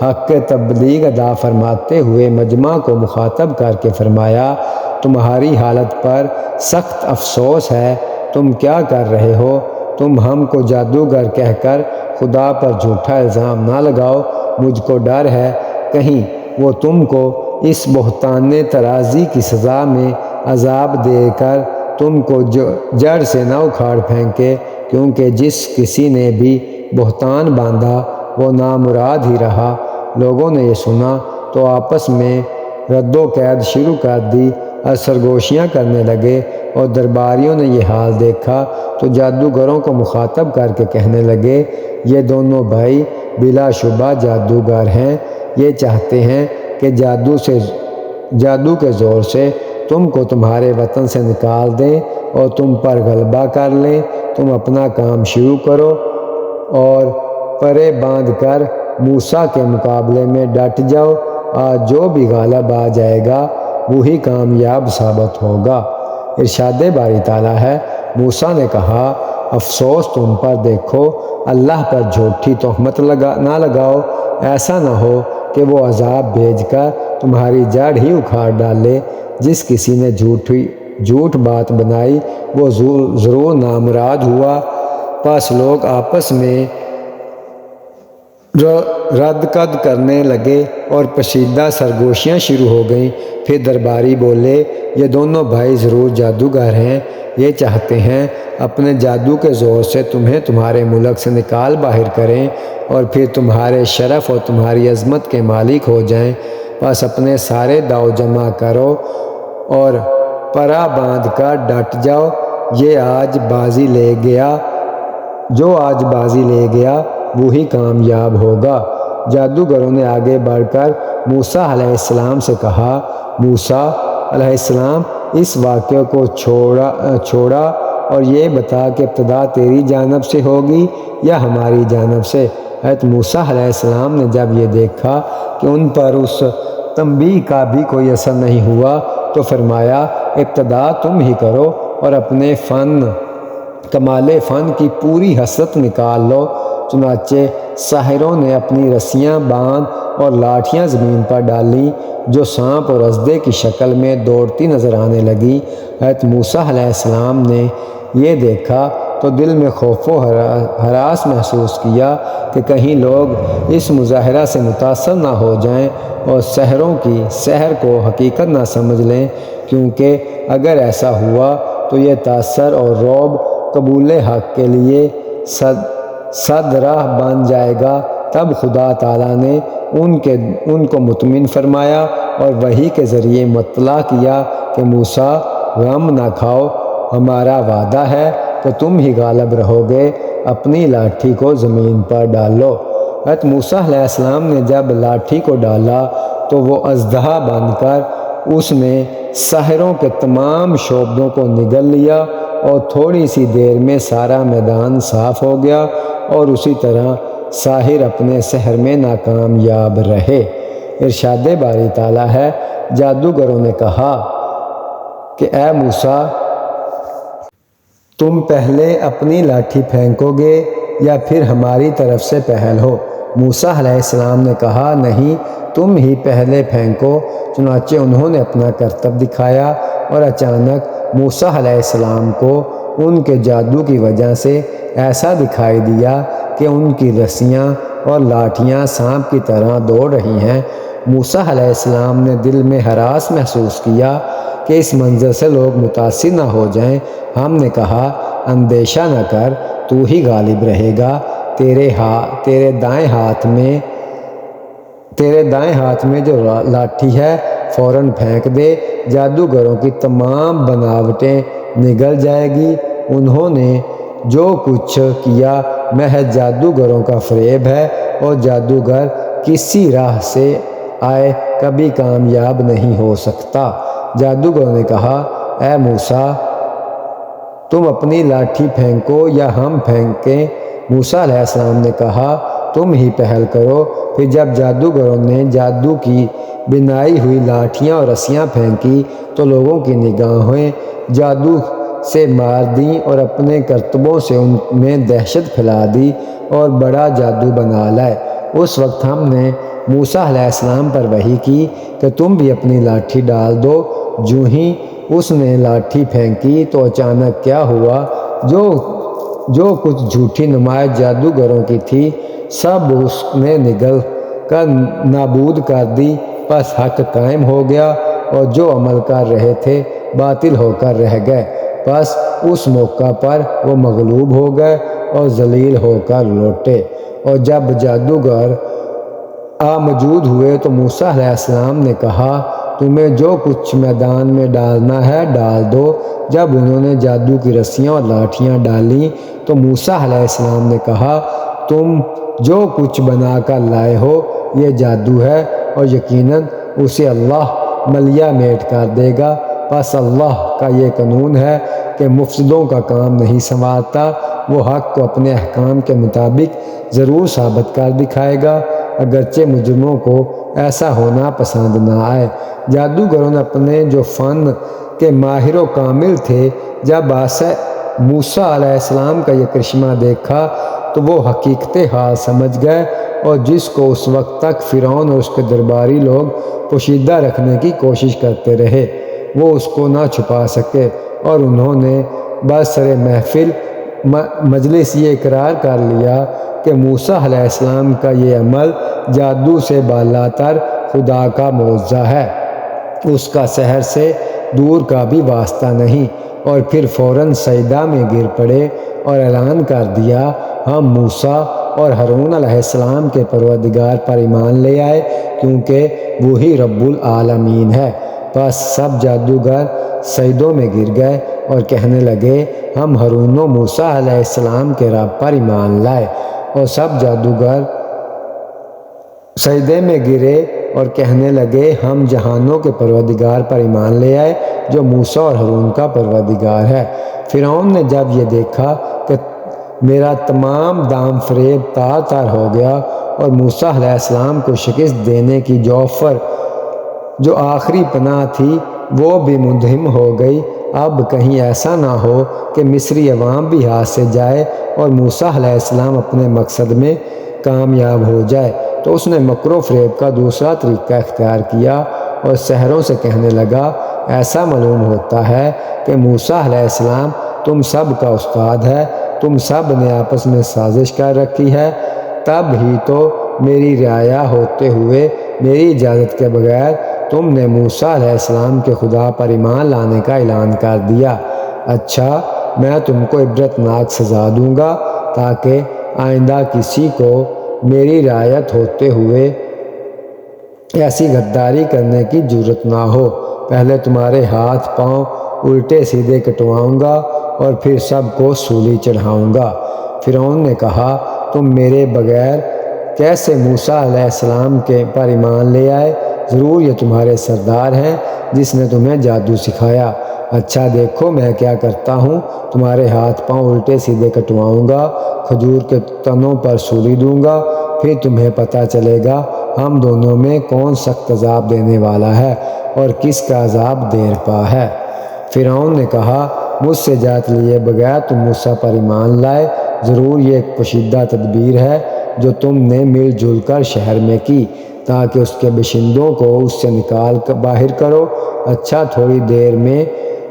[SPEAKER 1] حق تبلیغ ادا فرماتے ہوئے مجمع کو مخاطب کر کے فرمایا، تمہاری حالت پر سخت افسوس ہے۔ تم کیا کر رہے ہو؟ تم ہم کو جادوگر کہہ کر خدا پر جھوٹا الزام نہ لگاؤ۔ مجھ کو ڈر ہے کہیں وہ تم کو اس بہتان ترازی کی سزا میں عذاب دے کر تم کو جڑ سے نہ اکھاڑ پھینکے، کیونکہ جس کسی نے بھی بہتان باندھا وہ نامراد ہی رہا۔ لوگوں نے یہ سنا تو آپس میں رد و قید شروع کر دی، اور سرگوشیاں کرنے لگے، اور درباریوں نے یہ حال دیکھا تو جادوگروں کو مخاطب کر کے کہنے لگے، یہ دونوں بھائی بلا شبہ جادوگر ہیں، یہ چاہتے ہیں کہ جادو کے زور سے تم کو تمہارے وطن سے نکال دیں اور تم پر غلبہ کر لیں۔ تم اپنا کام شروع کرو اور پرے باندھ کر موسیٰ کے مقابلے میں ڈٹ جاؤ، آج جو بھی غالب آ جائے گا وہی کامیاب ثابت ہوگا۔ ارشاد باری تعالیٰ ہے، موسیٰ نے کہا، افسوس تم پر، دیکھو اللہ پر جھوٹی تہمت نہ لگاؤ، ایسا نہ ہو کہ وہ عذاب بھیج کر تمہاری جڑ ہی اکھاڑ ڈالے۔ جس کسی نے جھوٹ بات بنائی وہ ضرور نامراد ہوا۔ پس لوگ آپس میں رد کد کرنے لگے اور پشیدہ سرگوشیاں شروع ہو گئیں۔ پھر درباری بولے، یہ دونوں بھائی ضرور جادوگر ہیں، یہ چاہتے ہیں اپنے جادو کے زور سے تمہیں تمہارے ملک سے نکال باہر کریں اور پھر تمہارے شرف اور تمہاری عظمت کے مالک ہو جائیں۔ بس اپنے سارے داؤ جمع کرو اور پرا باندھ کر ڈٹ جاؤ، جو آج بازی لے گیا وہی کامیاب ہوگا۔ جادوگروں نے آگے بڑھ کر موسیٰ علیہ السلام سے کہا، موسیٰ علیہ السلام، اس واقعے کو چھوڑا اور یہ بتا کہ ابتدا تیری جانب سے ہوگی یا ہماری جانب سے۔ حضرت موسیٰ علیہ السلام نے جب یہ دیکھا کہ ان پر اس تنبیہ کا بھی کوئی اثر نہیں ہوا تو فرمایا، ابتدا تم ہی کرو اور اپنے کمال فن کی پوری حسرت نکال لو۔ چنانچہ ساحروں نے اپنی رسیاں باندھ اور لاٹھیاں زمین پر ڈالیں جو سانپ اور اژدے کی شکل میں دوڑتی نظر آنے لگیں۔ حضرت موسیٰ علیہ السلام نے یہ دیکھا تو دل میں خوف و ہراس محسوس کیا کہ کہیں لوگ اس مظاہرہ سے متاثر نہ ہو جائیں اور سحروں کی سحر کو حقیقت نہ سمجھ لیں، کیونکہ اگر ایسا ہوا تو یہ تاثر اور رعب قبول حق کے لیے صد راہ بن جائے گا۔ تب خدا تعالیٰ نے ان کو مطمئن فرمایا اور وحی کے ذریعے مطلع کیا کہ موسیٰ، غم نہ کھاؤ، ہمارا وعدہ ہے کہ تم ہی غالب رہو گے، اپنی لاٹھی کو زمین پر ڈالو۔ حضرت موسیٰ علیہ السلام نے جب لاٹھی کو ڈالا تو وہ اژدہا بن کر اس نے ساحروں کے تمام شعبدوں کو نگل لیا اور تھوڑی سی دیر میں سارا میدان صاف ہو گیا اور اسی طرح ساحر اپنے سحر میں ناکامیاب رہے۔ ارشاد باری تعالیٰ ہے، جادوگروں نے کہا کہ اے موسیٰ، تم پہلے اپنی لاٹھی پھینکو گے یا پھر ہماری طرف سے پہل ہو؟ موسیٰ علیہ السلام نے کہا، نہیں، تم ہی پہلے پھینکو۔ چنانچہ انہوں نے اپنا کرتب دکھایا اور اچانک موسیٰ علیہ السلام کو ان کے جادو کی وجہ سے ایسا دکھائی دیا کہ ان کی رسیاں اور لاٹھیاں سانپ کی طرح دوڑ رہی ہیں۔ موسیٰ علیہ السلام نے دل میں ہراس محسوس کیا کہ اس منظر سے لوگ متاثر نہ ہو جائیں۔ ہم نے کہا، اندیشہ نہ کر، تو ہی غالب رہے گا، تیرے دائیں ہاتھ میں جو لاٹھی ہے فوراً پھینک دے، جادوگروں کی تمام بناوٹیں نگل جائے گی۔ انہوں نے جو کچھ کیا محض جادوگروں کا فریب ہے اور جادوگر کسی راہ سے آئے کبھی کامیاب نہیں ہو سکتا۔ جادوگروں نے کہا، اے موسیٰ، تم اپنی لاٹھی پھینکو یا ہم پھینکیں؟ موسیٰ علیہ السلام نے کہا، تم ہی پہل کرو۔ پھر جب جادوگروں نے جادو کی بنائی ہوئی لاٹھیاں اور رسیاں پھینکی تو لوگوں کی نگاہیں جادو سے مار دیں اور اپنے کرتبوں سے ان میں دہشت پھیلا دی اور بڑا جادو بنا لائے۔ اس وقت ہم نے موسیٰ علیہ السلام پر وحی کی کہ تم بھی اپنی لاٹھی ڈال دو۔ جو ہی اس نے لاٹھی پھینکی تو اچانک کیا ہوا، جو کچھ جھوٹی نمائش جادوگروں کی تھی سب اس نے نگل کر نابود کر دی۔ پس حق قائم ہو گیا اور جو عمل کر رہے تھے باطل ہو کر رہ گئے۔ پس اس موقع پر وہ مغلوب ہو گئے اور ذلیل ہو کر لوٹے۔ اور جب جادوگر موجود ہوئے تو موسیٰ علیہ السلام نے کہا، تمہیں جو کچھ میدان میں ڈالنا ہے ڈال دو۔ جب انہوں نے جادو کی رسیاں اور لاٹھیاں ڈالیں تو موسیٰ علیہ السلام نے کہا، تم جو کچھ بنا کر لائے ہو یہ جادو ہے اور یقیناً اسے اللہ ملیہ میٹ کر دے گا۔ بس اللہ کا یہ قانون ہے کہ مفسدوں کا کام نہیں سنوارتا، وہ حق کو اپنے احکام کے مطابق ضرور ثابت کر دکھائے گا، اگرچہ مجرموں کو ایسا ہونا پسند نہ آئے۔ جادوگروں نے اپنے جو فن کے ماہر و کامل تھے، جب موسیٰ علیہ السلام کا یہ کرشمہ دیکھا تو وہ حقیقت حال سمجھ گئے، اور جس کو اس وقت تک فرعون اور اس کے درباری لوگ پوشیدہ رکھنے کی کوشش کرتے رہے وہ اس کو نہ چھپا سکے، اور انہوں نے برسر محفل مجلس یہ اقرار کر لیا کہ موسیٰ علیہ السلام کا یہ عمل جادو سے بالاتر خدا کا معجزہ ہے، اس کا سحر سے دور کا بھی واسطہ نہیں۔ اور پھر فوراً سجدہ میں گر پڑے اور اعلان کر دیا، ہم موسیٰ اور ہارون علیہ السلام کے پروردگار پر ایمان لے آئے، کیونکہ وہی رب العالمین ہے۔ بس سب جادوگر سجدوں میں گر گئے اور کہنے لگے، ہم ہارون و موسیٰ علیہ السلام کے رب پر ایمان لائے۔ اور سب جادوگر سجدے میں گرے اور کہنے لگے، ہم جہانوں کے پروردگار پر ایمان لے آئے جو موسیٰ اور ہارون کا پروردگار ہے۔ فرعون نے جب یہ دیکھا کہ میرا تمام دام فریب تار تار ہو گیا اور موسیٰ علیہ السلام کو شکست دینے کی جو آخری پناہ تھی وہ بھی منہدم ہو گئی، اب کہیں ایسا نہ ہو کہ مصری عوام بھی ہاتھ سے جائے اور موسیٰ علیہ السلام اپنے مقصد میں کامیاب ہو جائے، تو اس نے مکر و فریب کا دوسرا طریقہ اختیار کیا اور سحروں سے کہنے لگا، ایسا معلوم ہوتا ہے کہ موسیٰ علیہ السلام تم سب کا استاد ہے، تم سب نے آپس میں سازش کر رکھی ہے، تب ہی تو میری رعایا ہوتے ہوئے میری اجازت کے بغیر تم نے موسیٰ علیہ السلام کے خدا پر ایمان لانے کا اعلان کر دیا۔ اچھا، میں تم کو عبرتناک سزا دوں گا تاکہ آئندہ کسی کو میری رعایت ہوتے ہوئے ایسی غداری کرنے کی جرت نہ ہو۔ پہلے تمہارے ہاتھ پاؤں الٹے سیدھے کٹواؤں گا اور پھر سب کو سولی چڑھاؤں گا۔ فرعون نے کہا، تم میرے بغیر کیسے موسیٰ علیہ السلام کے پر ایمان لے آئے؟ ضرور یہ تمہارے سردار ہیں جس نے تمہیں جادو سکھایا۔ اچھا دیکھو میں کیا کرتا ہوں، تمہارے ہاتھ پاؤں الٹے سیدھے کٹواؤں گا، کھجور کے تنوں پر سولی دوں گا، پھر تمہیں پتہ چلے گا ہم دونوں میں کون سخت عذاب دینے والا ہے اور کس کا عذاب دیر پا ہے۔ فرعون نے کہا، مجھ سے اجازت لیے بغیر تم موسیٰ پر ایمان لائے، ضرور یہ ایک پوشیدہ تدبیر ہے جو تم نے مل جل کر شہر میں کی تاکہ اس کے باشندوں کو اس سے نکال کر باہر کرو۔ اچھا، تھوڑی دیر میں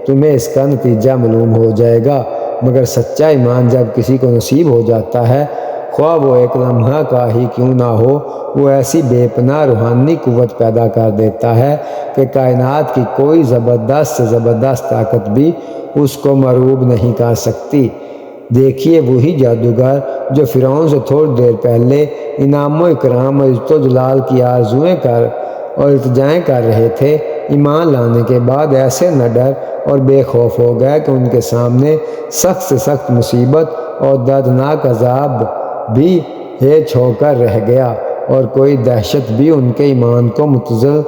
[SPEAKER 1] تمہیں اس کا نتیجہ معلوم ہو جائے گا، مگر سچا ایمان جب کسی کو نصیب ہو جاتا ہے، خواہ وہ ایک لمحہ کا ہی کیوں نہ ہو، وہ ایسی بے پناہ روحانی قوت پیدا کر دیتا ہے کہ کائنات کی کوئی زبردست سے زبردست طاقت بھی اس کو مرعوب نہیں کر سکتی۔ دیکھیے وہی جادوگر جو فرعون سے تھوڑی دیر پہلے انعام و اکرام اور عزت و جلال کی آرزوئیں اور التجائیں کر رہے تھے، ایمان لانے کے بعد ایسے نڈر اور بے خوف ہو گئے کہ ان کے سامنے سخت سے سخت مصیبت اور دردناک عذاب بھی ہیچ ہو کر رہ گیا، اور کوئی دہشت بھی ان کے ایمان کو متزلزل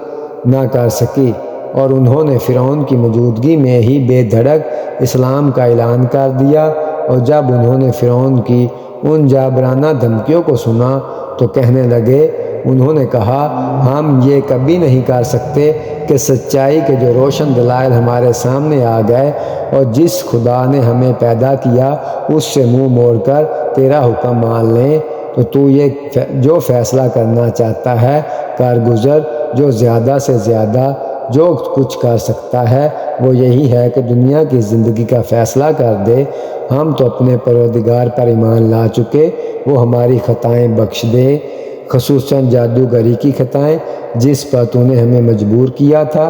[SPEAKER 1] نہ کر سکی، اور انہوں نے فرعون کی موجودگی میں ہی بے دھڑک اسلام کا اعلان کر دیا۔ اور جب انہوں نے فرعون کی ان جابرانہ دھمکیوں کو سنا تو کہنے لگے، انہوں نے کہا، ہم یہ کبھی نہیں کر سکتے کہ سچائی کے جو روشن دلائل ہمارے سامنے آ گئے اور جس خدا نے ہمیں پیدا کیا اس سے منہ موڑ کر تیرا حکم مان لیں، تو یہ جو فیصلہ کرنا چاہتا ہے کر گزر، جو زیادہ سے زیادہ جو کچھ کر سکتا ہے وہ یہی ہے کہ دنیا کی زندگی کا فیصلہ کر دے۔ ہم تو اپنے پروردگار پر ایمان لا چکے، وہ ہماری خطائیں بخش دے، خصوصاً جادوگری کی خطائیں جس پر تو نے ہمیں مجبور کیا تھا۔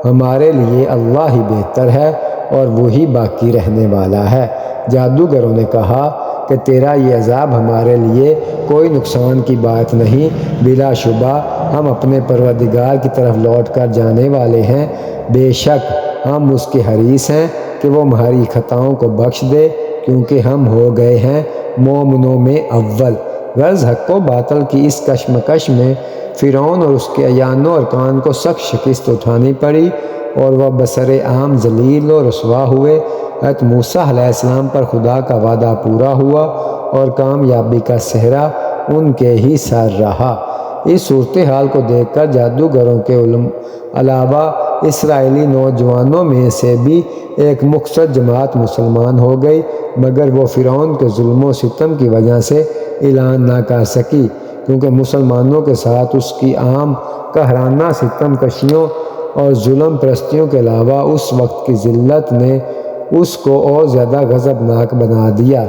[SPEAKER 1] ہمارے لیے اللہ ہی بہتر ہے اور وہی باقی رہنے والا ہے۔ جادوگروں نے کہا کہ تیرا یہ عذاب ہمارے لیے کوئی نقصان کی بات نہیں، بلا شبہ ہم اپنے پروردگار کی طرف لوٹ کر جانے والے ہیں، بے شک ہم اس کے حریص ہیں کہ وہ ہماری خطاؤں کو بخش دے، کیونکہ ہم ہو گئے ہیں مومنوں میں اول۔ غرض حق و باطل کی اس کشمکش میں فرعون اور اس کے اعیان و ارکان کو سخت شکست اٹھانی پڑی اور وہ بسر عام ذلیل و رسوا ہوئے۔ حضرت موسیٰ علیہ السلام پر خدا کا وعدہ پورا ہوا اور کامیابی کا صحرا ان کے ہی سر رہا۔ اس صورتحال کو دیکھ کر جادوگروں کے علاوہ اسرائیلی نوجوانوں میں سے بھی ایک مختصر جماعت مسلمان ہو گئی، مگر وہ فرعون کے ظلم و ستم کی وجہ سے اعلان نہ کر سکی، کیونکہ مسلمانوں کے ساتھ اس کی عام قہرانہ ستم کشیوں اور ظلم پرستیوں کے علاوہ اس وقت کی ذلت نے اس کو اور زیادہ غضبناک بنا دیا۔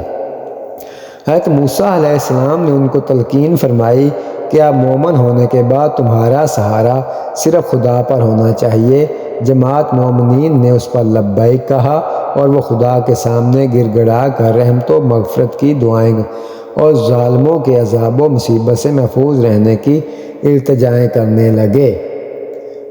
[SPEAKER 1] حضرت موسیٰ علیہ السلام نے ان کو تلقین فرمائی کہ اب مومن ہونے کے بعد تمہارا سہارا صرف خدا پر ہونا چاہیے۔ جماعت مومنین نے اس پر لبیک کہا اور وہ خدا کے سامنے گر گڑا کر رحمت و مغفرت کی دعائیں اور ظالموں کے عذاب و مصیبت سے محفوظ رہنے کی التجائیں کرنے لگے۔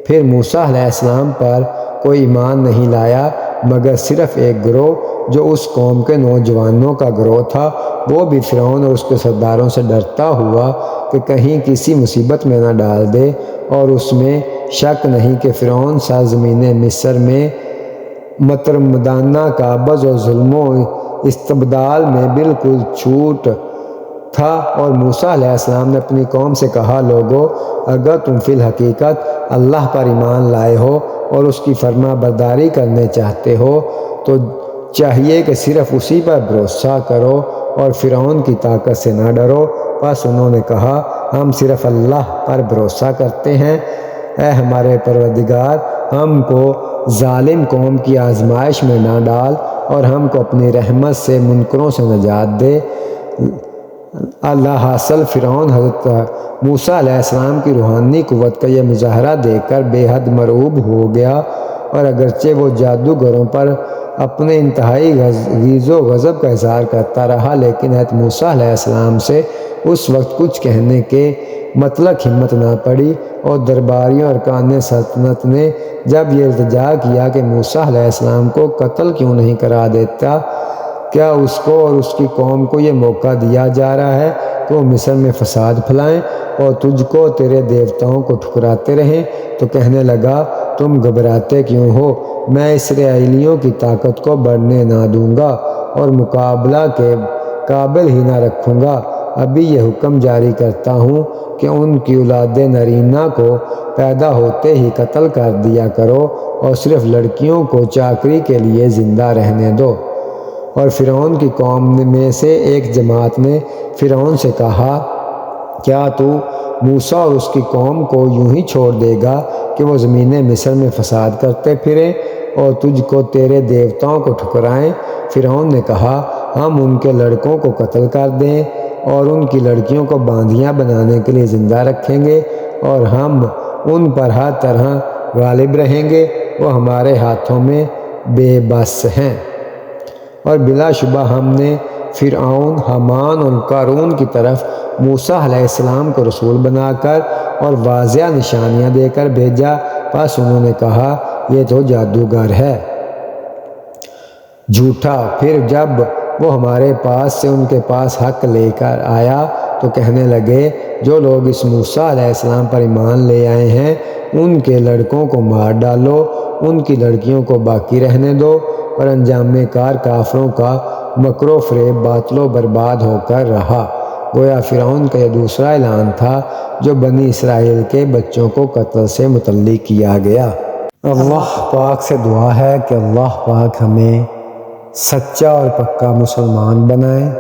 [SPEAKER 1] پھر موسیٰ علیہ السلام پر کوئی ایمان نہیں لایا مگر صرف ایک گروہ جو اس قوم کے نوجوانوں کا گروہ تھا، وہ بھی فرعون اور اس کے سرداروں سے ڈرتا ہوا کہ کہیں کسی مصیبت میں نہ ڈال دے، اور اس میں شک نہیں کہ فرعون سرزمین مصر میں مترمدانہ قابض اور ظلم و استبدال میں بالکل چھوٹ تھا۔ اور موسیٰ علیہ السلام نے اپنی قوم سے کہا، لوگو اگر تم فی الحقیقت اللہ پر ایمان لائے ہو اور اس کی فرما برداری کرنے چاہتے ہو تو چاہیے کہ صرف اسی پر بھروسہ کرو اور فرعون کی طاقت سے نہ ڈرو۔ بس انہوں نے کہا، ہم صرف اللہ پر بھروسہ کرتے ہیں، اے ہمارے پروردگار ہم کو ظالم قوم کی آزمائش میں نہ ڈال اور ہم کو اپنی رحمت سے منکروں سے نجات دے۔ اللہ حاصل فرعون حضرت موسیٰ علیہ السلام کی روحانی قوت کا یہ مظاہرہ دیکھ کر بے حد مرعوب ہو گیا، اور اگرچہ وہ جادوگروں پر اپنے انتہائی غیظ و غضب کا اظہار کرتا رہا، لیکن حضرت موسیٰ علیہ السلام سے اس وقت کچھ کہنے کے مطلق ہمت نہ پڑی، اور درباریوں اور ارکان سلطنت نے جب یہ التجا کیا کہ موسیٰ علیہ السلام کو قتل کیوں نہیں کرا دیتا، کیا اس کو اور اس کی قوم کو یہ موقع دیا جا رہا ہے کہ وہ مصر میں فساد پھیلائیں اور تجھ کو تیرے دیوتاؤں کو ٹھکراتے رہیں، تو کہنے لگا، تم گھبراتے کیوں ہو؟ میں اسرائیلیوں کی طاقت کو بڑھنے نہ دوں گا اور مقابلہ کے قابل ہی نہ رکھوں گا۔ ابھی یہ حکم جاری کرتا ہوں کہ ان کی اولاد نرینہ کو پیدا ہوتے ہی قتل کر دیا کرو اور صرف لڑکیوں کو چاکری کے لیے زندہ رہنے دو۔ اور فرعون کی قوم میں سے ایک جماعت نے فرعون سے کہا، کیا تو موسیٰ اور اس کی قوم کو یوں ہی چھوڑ دے گا کہ وہ زمین مصر میں فساد کرتے پھریں اور تجھ کو تیرے دیوتاؤں کو ٹھکرائیں؟ فرعون نے کہا، ہم ان کے لڑکوں کو قتل کر دیں اور ان کی لڑکیوں کو باندیاں بنانے کے لیے زندہ رکھیں گے، اور ہم ان پر ہر طرح غالب رہیں گے، وہ ہمارے ہاتھوں میں بے بس ہیں۔ اور بلا شبہ ہم نے فرعون، حامان اور قارون کی طرف موسیٰ علیہ السلام کو رسول بنا کر اور واضح نشانیاں دے کر بھیجا، بس انہوں نے کہا، یہ تو جادوگر ہے، جھوٹا۔ پھر جب وہ ہمارے پاس سے ان کے پاس حق لے کر آیا تو کہنے لگے، جو لوگ اس موسیٰ علیہ السلام پر ایمان لے آئے ہیں ان کے لڑکوں کو مار ڈالو، ان کی لڑکیوں کو باقی رہنے دو۔ اور انجام کار کافروں کا مکر و فریب باطل و برباد ہو کر رہا۔ گویا فرعون کا یہ دوسرا اعلان تھا جو بنی اسرائیل کے بچوں کو قتل سے متعلق کیا گیا۔ اللہ پاک سے دعا ہے کہ اللہ پاک ہمیں سچا اور پکا مسلمان بنائے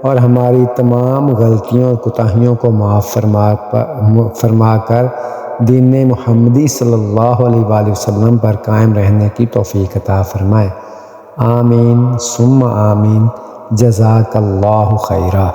[SPEAKER 1] اور ہماری تمام غلطیوں اور کوتاہیوں کو معاف فرما کر دین محمدی صلی اللہ علیہ وآلہ وسلم پر قائم رہنے کی توفیق عطا فرمائے۔ آمین ثم آمین۔ جزاک اللہ خیرہ۔